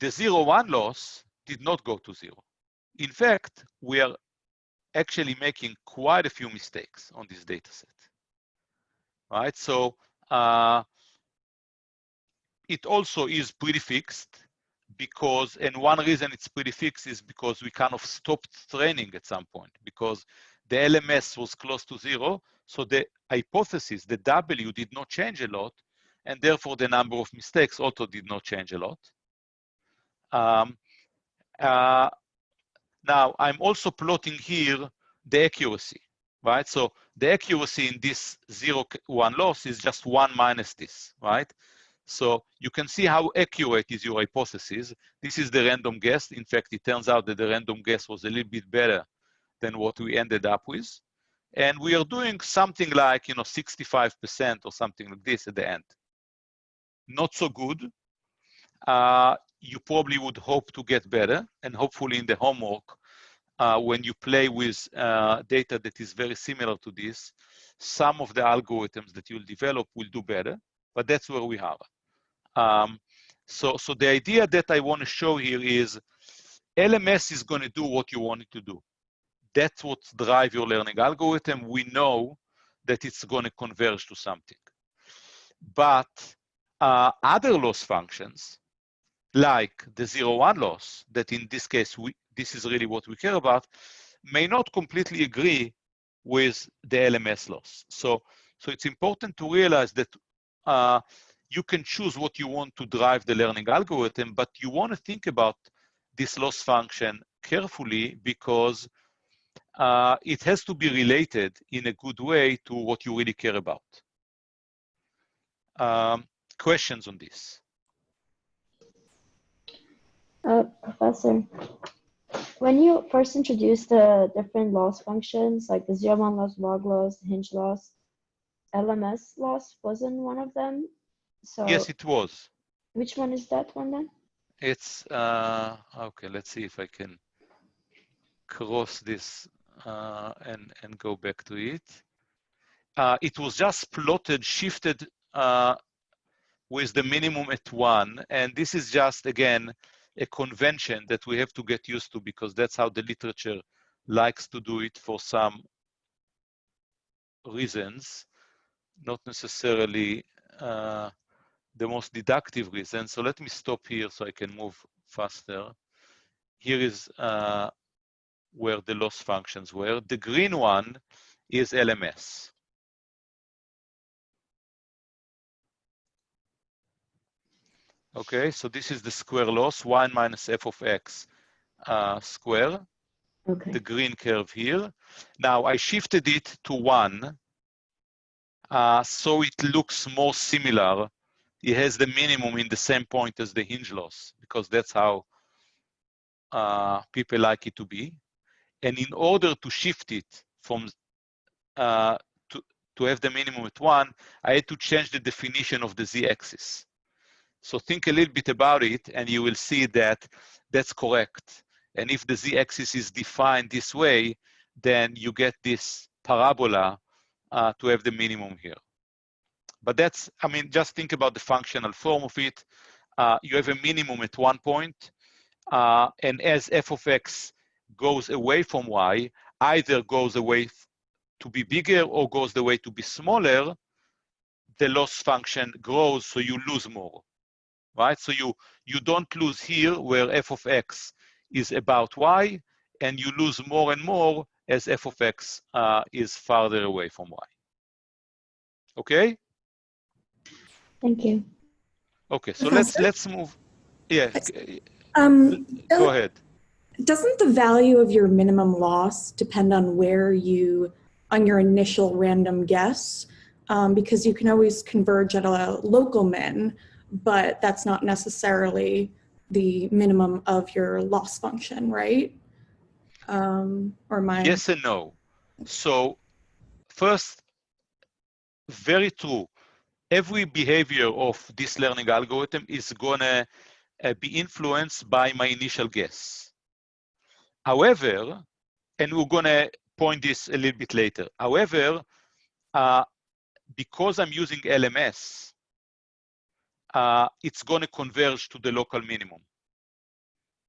the 0-1 loss did not go to 0. In fact, we are actually making quite a few mistakes on this data set. Right? So it also is pretty fixed because, and one reason it's pretty fixed is because we kind of stopped training at some point because the LMS was close to 0. So the hypothesis, the W, did not change a lot. And therefore, the number of mistakes also did not change a lot. Now, I'm also plotting here the accuracy, right? So the accuracy in this 0-1 loss is just 1 minus this, right? So you can see how accurate is your hypothesis. This is the random guess. In fact, it turns out that the random guess was a little bit better than what we ended up with. And we are doing something like, 65% or something like this at the end. Not so good. You probably would hope to get better, and hopefully in the homework, when you play with data that is very similar to this, some of the algorithms that you'll develop will do better, but that's where we are. So the idea that I want to show here is LMS is going to do what you want it to do. That's what drives your learning algorithm. We know that it's going to converge to something. But other loss functions, like the 0-1 loss, that in this case, this is really what we care about, may not completely agree with the LMS loss. So it's important to realize that you can choose what you want to drive the learning algorithm, but you want to think about this loss function carefully because it has to be related in a good way to what you really care about. Questions on this?
Professor, when you first introduced the different loss functions, like the 0-1 loss, log loss, hinge loss, LMS loss wasn't one of them. So
Yes, it was.
Which one is that one then?
It's, okay, let's see if I can cross this and go back to it. It was just plotted, shifted with the minimum at 1. And this is just, again, a convention that we have to get used to because that's how the literature likes to do it for some reasons, not necessarily the most deductive reason. So let me stop here so I can move faster. Here is where the loss functions were. The green one is LMS. Okay, so this is the square loss, 1 minus f of x square.
Okay.
The green curve here. Now I shifted it to 1, so it looks more similar. It has the minimum in the same point as the hinge loss, because that's how people like it to be. And in order to shift it from to have the minimum at 1, I had to change the definition of the z-axis. So think a little bit about it, and you will see that that's correct. And if the z-axis is defined this way, then you get this parabola to have the minimum here. But that's, I mean, just think about the functional form of it. You have a minimum at 1 point, and as f of x goes away from y, either goes away to be bigger or goes the way to be smaller, the loss function grows, so you lose more, right? So you don't lose here where f of x is about y, and you lose more and more as f of x is farther away from y. Okay?
Thank you.
Okay, so
Professor?
let's move. Yeah, go
So
ahead.
doesn't the value of your minimum loss depend on on your initial random guess? Because you can always converge at a local min, but that's not necessarily the minimum of your loss function, right? Or my
Yes and no. So first, very true. Every behavior of this learning algorithm is gonna be influenced by my initial guess. However, and we're gonna point this a little bit later. However, because I'm using LMS, it's gonna converge to the local minimum.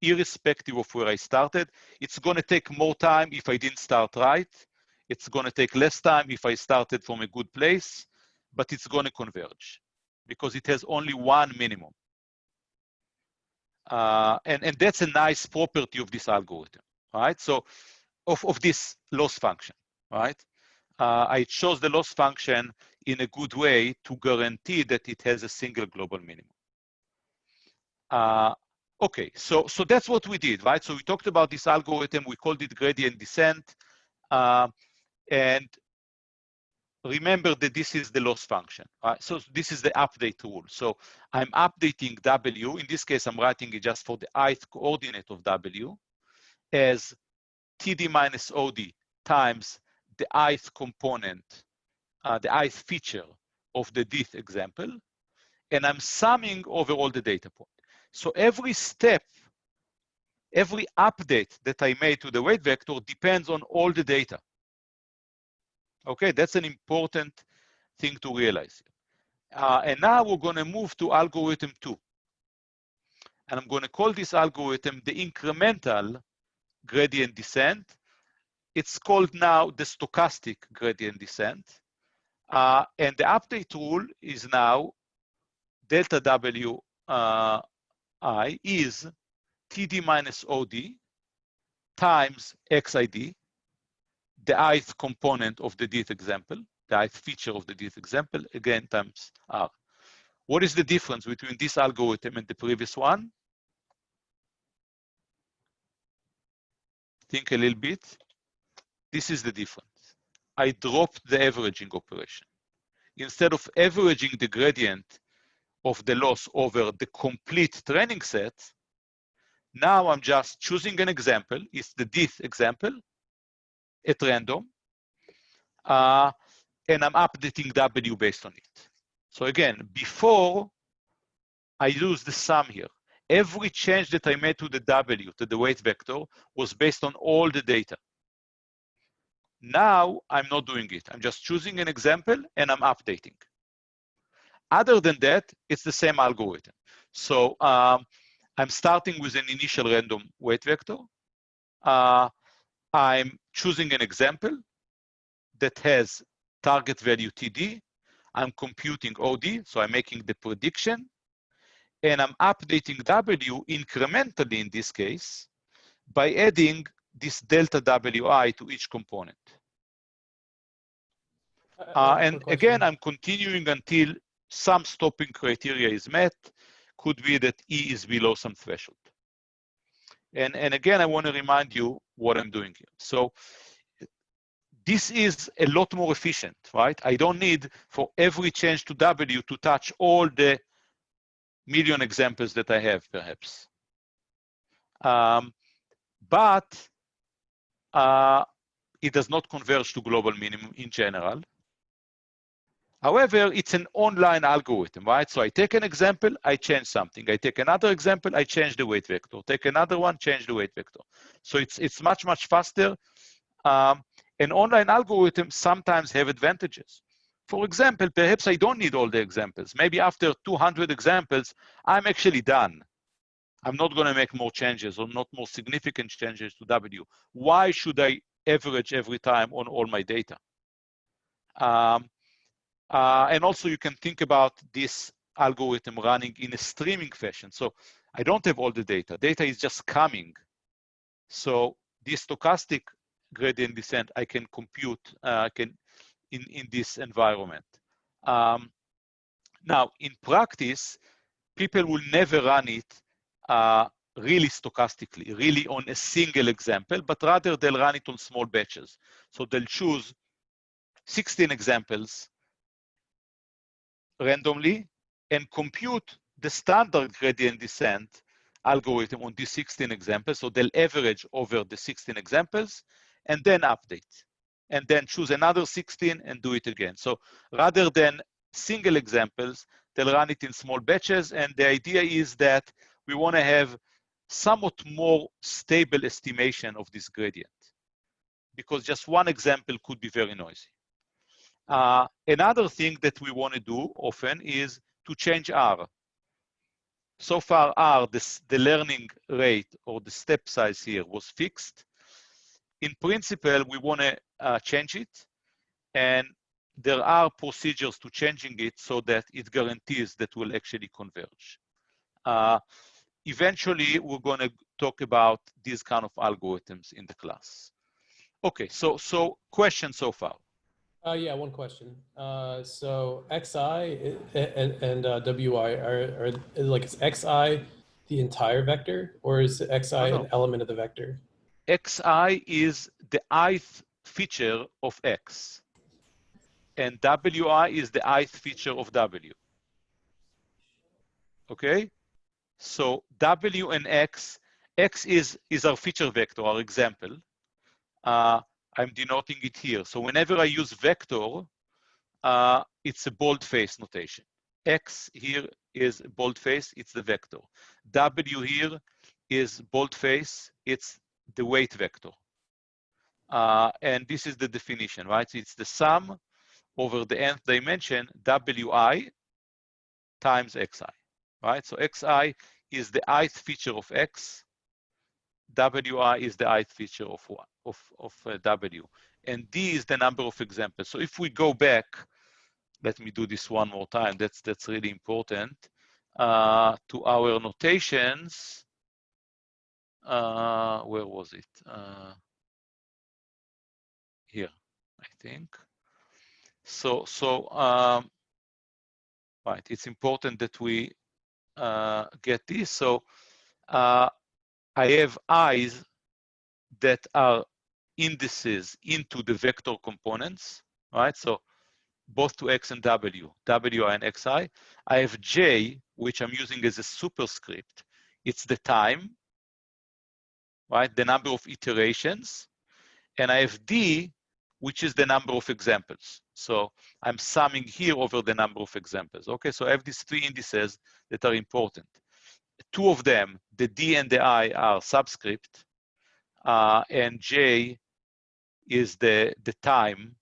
Irrespective of where I started, it's gonna take more time if I didn't start right. It's gonna take less time if I started from a good place, but it's gonna converge because it has only one minimum. And that's a nice property of this algorithm, right? So of this loss function, right? I chose the loss function in a good way to guarantee that it has a single global minimum. Okay, so that's what we did, right? So we talked about this algorithm, we called it gradient descent, and remember that this is the loss function, right? So this is the update rule. So I'm updating W, in this case, I'm writing it just for the ith coordinate of W as TD minus OD times the ith component, the ith feature of the dth example, and I'm summing over all the data points. So every step, every update that I made to the weight vector depends on all the data. Okay, that's an important thing to realize. And now we're going to move to algorithm 2. And I'm going to call this algorithm the incremental gradient descent. It's called now the stochastic gradient descent. And the update rule is now delta W I is TD minus OD times XID, the ith component of the dth example, the ith feature of the dth example, again, times R. What is the difference between this algorithm and the previous one? Think a little bit. This is the difference. I dropped the averaging operation. Instead of averaging the gradient of the loss over the complete training set, now I'm just choosing an example. It's the dth example at random. And I'm updating W based on it. So again, before I use the sum here, every change that I made to the W, to the weight vector, was based on all the data. Now I'm not doing it. I'm just choosing an example and I'm updating. Other than that, it's the same algorithm. So I'm starting with an initial random weight vector. I'm choosing an example that has target value TD. I'm computing OD, so I'm making the prediction. And I'm updating W incrementally in this case by adding this delta WI to each component. And again, I'm continuing until some stopping criteria is met. Could be that E is below some threshold. And again, I want to remind you what I'm doing here. So this is a lot more efficient, right? I don't need for every change to W to touch all the million examples that I have, perhaps. But it does not converge to global minimum in general. However, it's an online algorithm, right? So I take an example, I change something. I take another example, I change the weight vector. Take another one, change the weight vector. So it's much, much faster. And online algorithms sometimes have advantages. For example, perhaps I don't need all the examples. Maybe after 200 examples, I'm actually done. I'm not going to make more changes or not more significant changes to W. Why should I average every time on all my data? And also you can think about this algorithm running in a streaming fashion. So I don't have all the data. Data is just coming. So this stochastic gradient descent I can compute in this environment. Now, in practice, people will never run it really stochastically, really on a single example, but rather they'll run it on small batches. So they'll choose 16 examples randomly and compute the standard gradient descent algorithm on these 16 examples. So they'll average over the 16 examples and then update, and then choose another 16 and do it again. So rather than single examples, they'll run it in small batches. And the idea is that we want to have somewhat more stable estimation of this gradient, because just one example could be very noisy. Another thing that we want to do often is to change R. So far, R, the learning rate or the step size here was fixed. In principle, we want to change it, and there are procedures to changing it so that it guarantees that we'll actually converge. Eventually, we're going to talk about these kind of algorithms in the class. Okay, so question so far.
Yeah, one question. So xi and wi are like, is xi the entire vector, or is xi
No.
an element of the vector?
Xi is the ith feature of X, and Wi is the ith feature of W. Okay, so W and X is our feature vector, our example. I'm denoting it here. So whenever I use vector, it's a boldface notation. X here is boldface, it's the vector. W here is boldface, it's the weight vector. And this is the definition, right? It's the sum over the nth dimension, Wi times Xi, right? So Xi is the ith feature of X, Wi is the ith feature of W, and D is the number of examples. So if we go back, let me do this one more time, that's really important, to our notations. Where was it? Here, I think. So right, it's important that we get this. So I have i's that are indices into the vector components, right? So both to X and W, Wi and Xi. I have J, which I'm using as a superscript. It's the time, right? The number of iterations. And I have D, which is the number of examples. So I'm summing here over the number of examples. Okay, so I have these three indices that are important. Two of them, the D and the I, are subscript, and J is the time,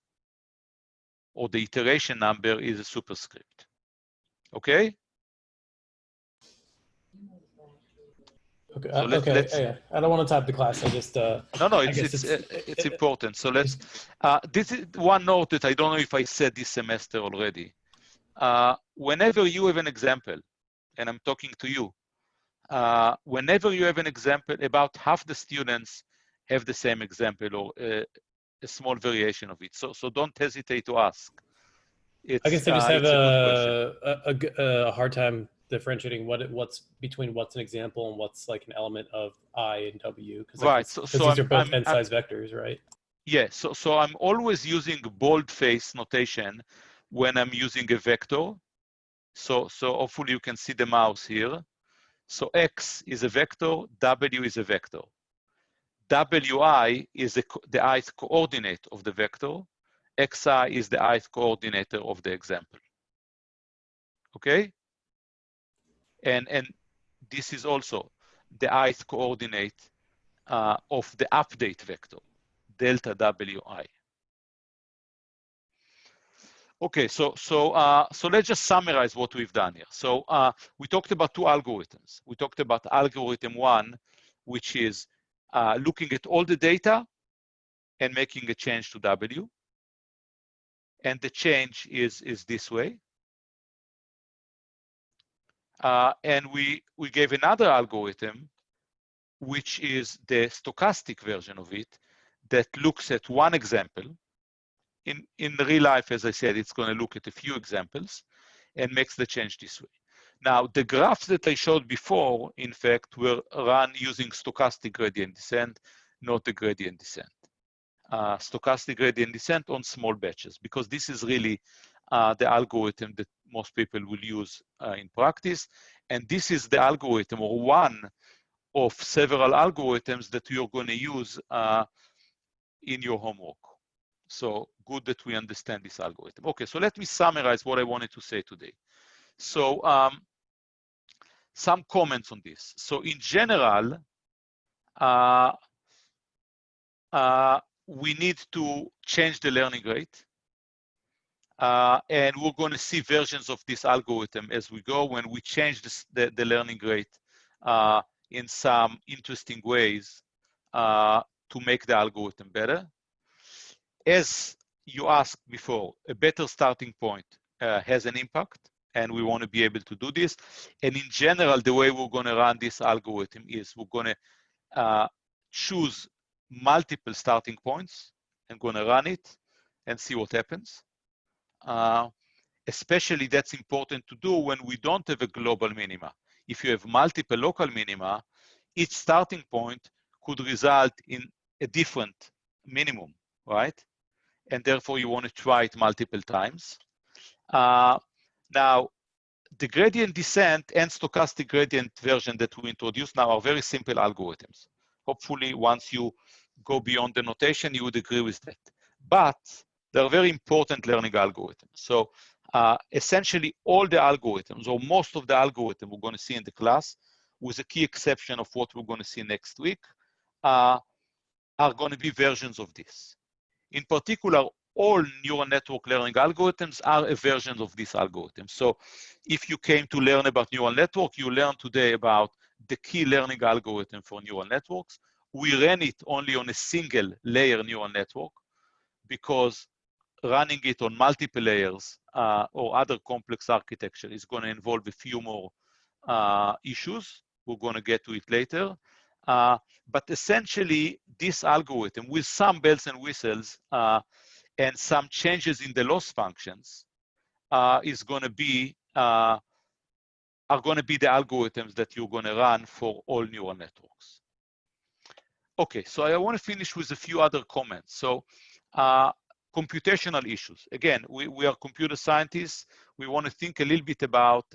or the iteration number is a superscript. Okay?
Okay.
So let's
Yeah. I don't want to top the class. I just
no, it's important. So let's this is one note that I don't know if I said this semester already. Whenever you have an example, and I'm talking to you, whenever you have an example, about half the students have the same example or a small variation of it. So don't hesitate to ask.
I guess I just have
it's
a hard time differentiating what's between what's an example and what's like an element of I and W, because
right.
these are both n-size vectors, right?
Yeah. So I'm always using boldface notation when I'm using a vector. So hopefully you can see the mouse here. So X is a vector, W is a vector. Wi is the ith coordinate of the vector. Xi is the ith coordinator of the example. Okay? And this is also the ith coordinate of the update vector, delta Wi. Okay, so let's just summarize what we've done here. So we talked about two algorithms. We talked about algorithm one, which is looking at all the data and making a change to W. And the change is this way. And we gave another algorithm, which is the stochastic version of it, that looks at one example. In real life, as I said, it's going to look at a few examples. and makes the change this way. Now, the graphs that I showed before, in fact, were run using stochastic gradient descent, not the gradient descent. Stochastic gradient descent on small batches, because this is really the algorithm that most people will use in practice. And this is the algorithm, or one of several algorithms that you're going to use in your homework. So good that we understand this algorithm. Okay, so let me summarize what I wanted to say today. So some comments on this. So in general, we need to change the learning rate. And we're going to see versions of this algorithm as we go when we change the learning rate in some interesting ways to make the algorithm better. As you asked before, a better starting point has an impact, and we want to be able to do this. And in general, the way we're going to run this algorithm is we're going to choose multiple starting points and going to run it and see what happens. Especially that's important to do when we don't have a global minima. If you have multiple local minima, each starting point could result in a different minimum, right? And therefore you want to try it multiple times. Now, the gradient descent and stochastic gradient version that we introduced now are very simple algorithms. Hopefully, once you go beyond the notation, you would agree with that. But they're very important learning algorithms. So essentially, all the algorithms, or most of the algorithms we're going to see in the class, with a key exception of what we're going to see next week, are going to be versions of this. In particular, all neural network learning algorithms are a version of this algorithm. So if you came to learn about neural network, you learned today about the key learning algorithm for neural networks. We ran it only on a single layer neural network because running it on multiple layers or other complex architecture is going to involve a few more issues. We're going to get to it later. But essentially, this algorithm, with some bells and whistles and some changes in the loss functions, are going to be the algorithms that you're going to run for all neural networks. Okay, so I want to finish with a few other comments. So computational issues. Again, we are computer scientists. We want to think a little bit about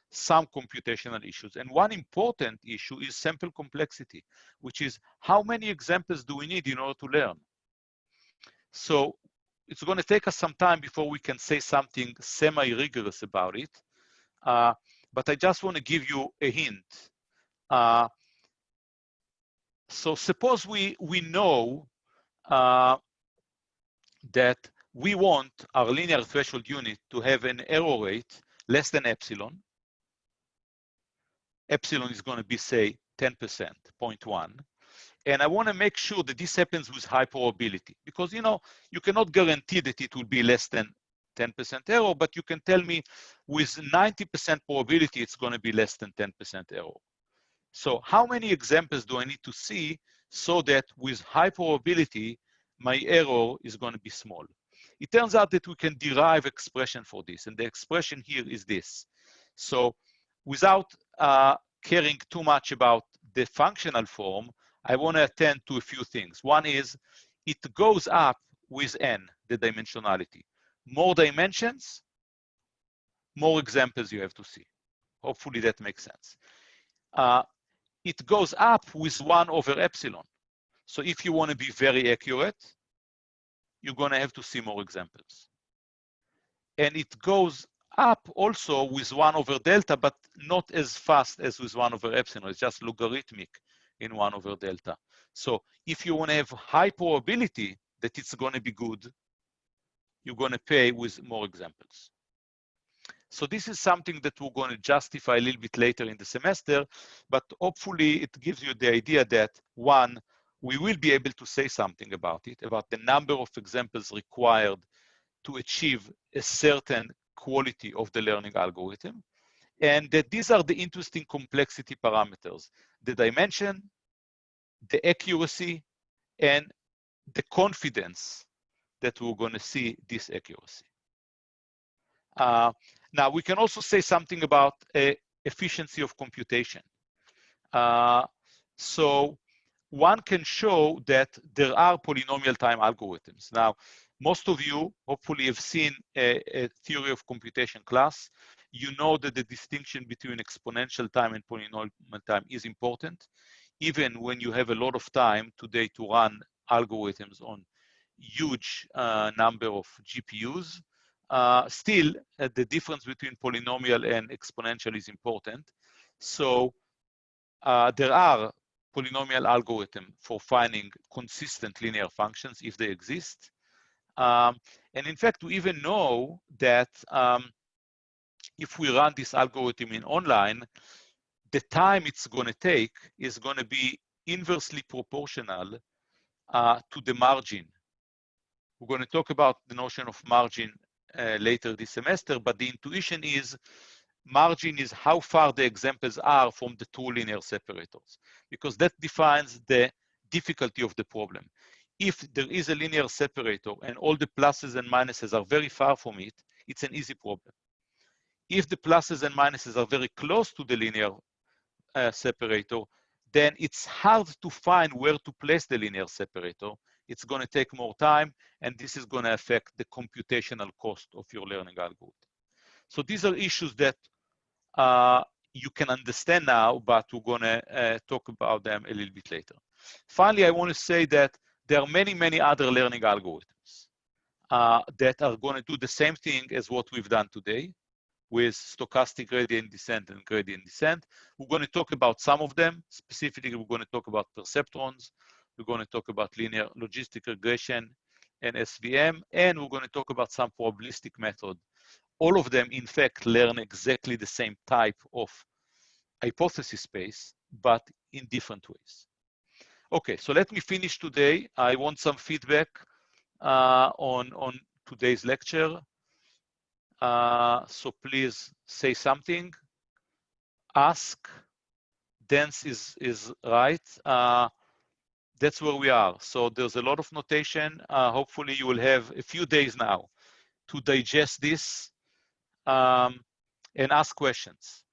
some computational issues. And one important issue is sample complexity, which is how many examples do we need in order to learn? So it's going to take us some time before we can say something semi-rigorous about it. But I just want to give you a hint. So suppose we know that we want our linear threshold unit to have an error rate less than epsilon. Epsilon is going to be, say, 10%, 0.1. And I want to make sure that this happens with high probability, because you cannot guarantee that it will be less than 10% error, but you can tell me with 90% probability it's going to be less than 10% error. So how many examples do I need to see so that with high probability, my error is going to be small? It turns out that we can derive expression for this, and the expression here is this. So without caring too much about the functional form, I want to attend to a few things. One is it goes up with n, the dimensionality. More dimensions, more examples you have to see. Hopefully that makes sense. It goes up with 1 over epsilon. So if you want to be very accurate, you're going to have to see more examples. And it goes up also with 1 over delta, but not as fast as with 1 over epsilon. It's just logarithmic in 1 over delta. So if you want to have high probability that it's going to be good, you're going to pay with more examples. So this is something that we're going to justify a little bit later in the semester, but hopefully it gives you the idea that, one, we will be able to say something about it, about the number of examples required to achieve a certain quality of the learning algorithm, and that these are the interesting complexity parameters: the dimension, the accuracy, and the confidence that we're going to see this accuracy. Now, we can also say something about efficiency of computation. So one can show that there are polynomial time algorithms. Now, most of you hopefully have seen a theory of computation class. You know that the distinction between exponential time and polynomial time is important, even when you have a lot of time today to run algorithms on huge number of GPUs. Still, the difference between polynomial and exponential is important. So there are polynomial algorithms for finding consistent linear functions if they exist. And in fact, we even know that if we run this algorithm in online, the time it's going to take is going to be inversely proportional to the margin. We're going to talk about the notion of margin later this semester, but the intuition is margin is how far the examples are from the true linear separators, because that defines the difficulty of the problem. If there is a linear separator and all the pluses and minuses are very far from it, it's an easy problem. If the pluses and minuses are very close to the linear separator, then it's hard to find where to place the linear separator. It's going to take more time, and this is going to affect the computational cost of your learning algorithm. So these are issues that you can understand now, but we're going to talk about them a little bit later. Finally, I want to say that there are many, many other learning algorithms that are going to do the same thing as what we've done today with stochastic gradient descent and gradient descent. We're going to talk about some of them. Specifically, we're going to talk about perceptrons. We're going to talk about linear logistic regression and SVM, and we're going to talk about some probabilistic method. All of them, in fact, learn exactly the same type of hypothesis space, but in different ways. Okay, so let me finish today. I want some feedback on today's lecture. So please say something, ask. Dense is right. That's where we are. So there's a lot of notation. Hopefully you will have a few days now to digest this and ask questions.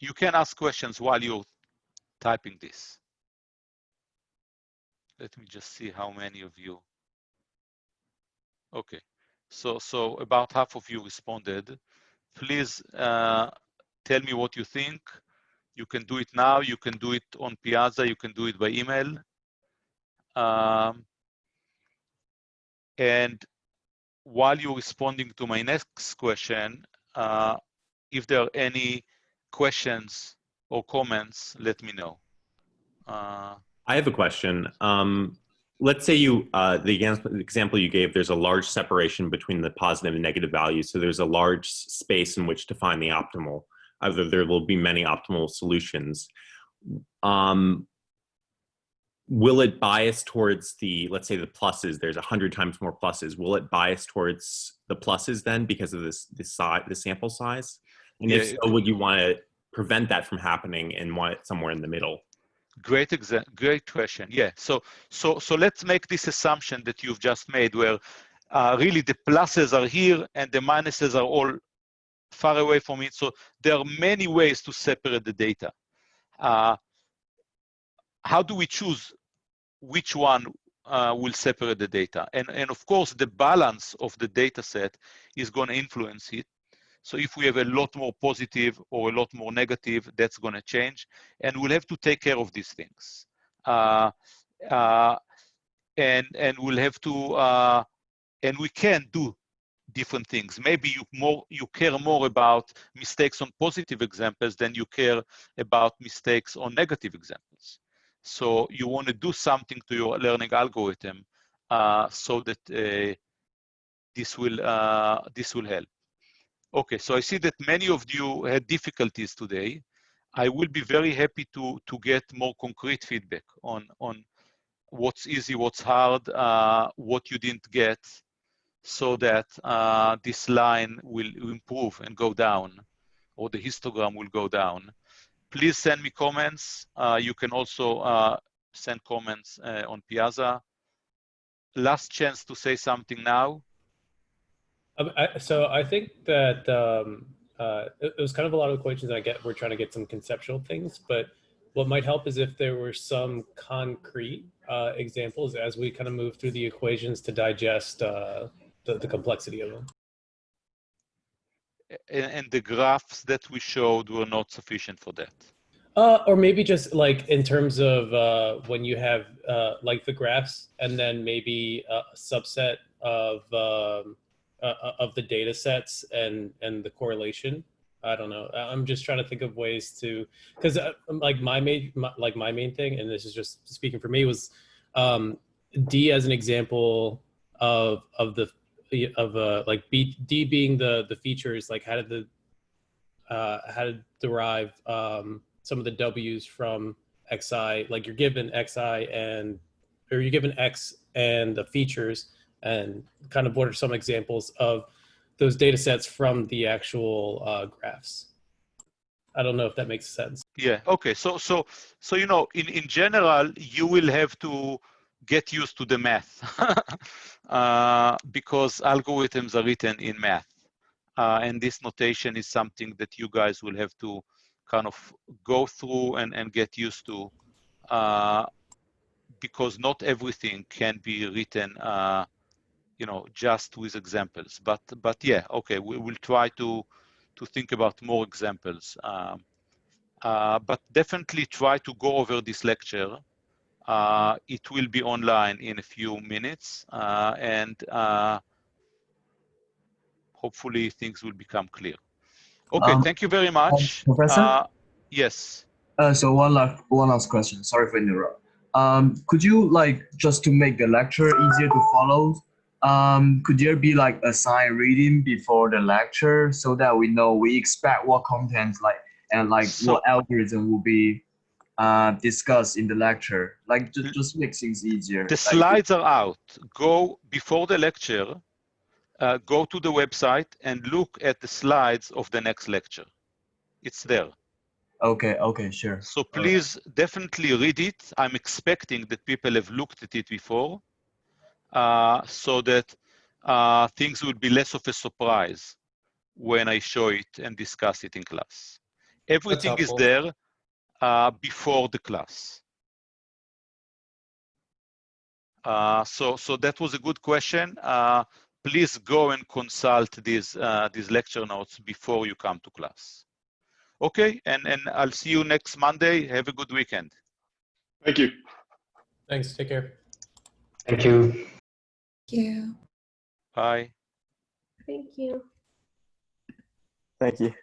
You can ask questions while you're typing this. Let me just see how many of you. Okay, so about half of you responded. Please tell me what you think. You can do it now. You can do it on Piazza. You can do it by email. And while you're responding to my next question, if there are any questions or comments, let me know.
I have a question. Let's say the example you gave, there's a large separation between the positive and negative values. So there's a large space in which to find the optimal. Either there will be many optimal solutions. Will it bias towards let's say the pluses? There's 100 times more pluses. Will it bias towards the pluses then because of the sample size? And if so, would you want to prevent that from happening and want it somewhere in the middle?
Great question. Yeah. So let's make this assumption that you've just made, where really the pluses are here and the minuses are all far away from it. So there are many ways to separate the data. How do we choose which one will separate the data? And of course, the balance of the data set is going to influence it. So if we have a lot more positive or a lot more negative, that's going to change. And we'll have to take care of these things. And we'll have to, and we can do different things. Maybe you care more about mistakes on positive examples than you care about mistakes on negative examples. So you want to do something to your learning algorithm so that this will help. Okay, so I see that many of you had difficulties today. I will be very happy to get more concrete feedback on what's easy, what's hard, what you didn't get, so that this line will improve and go down, or the histogram will go down. Please send me comments. You can also send comments on Piazza. last chance to say something now.
So I think that it was kind of a lot of equations. We're trying to get some conceptual things, but what might help is if there were some concrete examples as we kind of move through the equations to digest the complexity of them.
And the graphs that we showed were not sufficient for that.
Or maybe just like in terms of when you have like the graphs and then maybe a subset of the data sets and the correlation. I don't know. I'm just trying to think of ways to, because like my main thing, and this is just speaking for me, was D as an example of like D being the features, like how to derive some of the W's from XI, like you're given XI or you're given X and the features, and kind of what are some examples of those data sets from the actual graphs. I don't know if that makes sense.
Yeah, okay. So you know, in general, you will have to get used to the math because algorithms are written in math. And this notation is something that you guys will have to kind of go through and get used to, because not everything can be written, you know, just with examples. But yeah, okay, we will try to think about more examples. But definitely try to go over this lecture. It will be online in a few minutes, and hopefully things will become clear. Okay, thank you very much.
Professor?
Yes.
So one last question. Sorry for interrupt. Could you like just to make the lecture easier to follow? Could there be like a sign reading before the lecture so that we expect what content like and like what algorithm will be discussed in the lecture? Like just make things easier.
The slides are out. Go before the lecture. Go to the website and look at the slides of the next lecture. It's there.
Okay, sure.
So please definitely read it. I'm expecting that people have looked at it before, so that things will be less of a surprise when I show it and discuss it in class. Everything is there before the class. So that was a good question. Please go and consult these lecture notes before you come to class. Okay, and I'll see you next Monday. Have a good weekend.
Thank you.
Thanks. Take care.
Thank you.
Thank you.
Bye.
Thank you.
Thank you.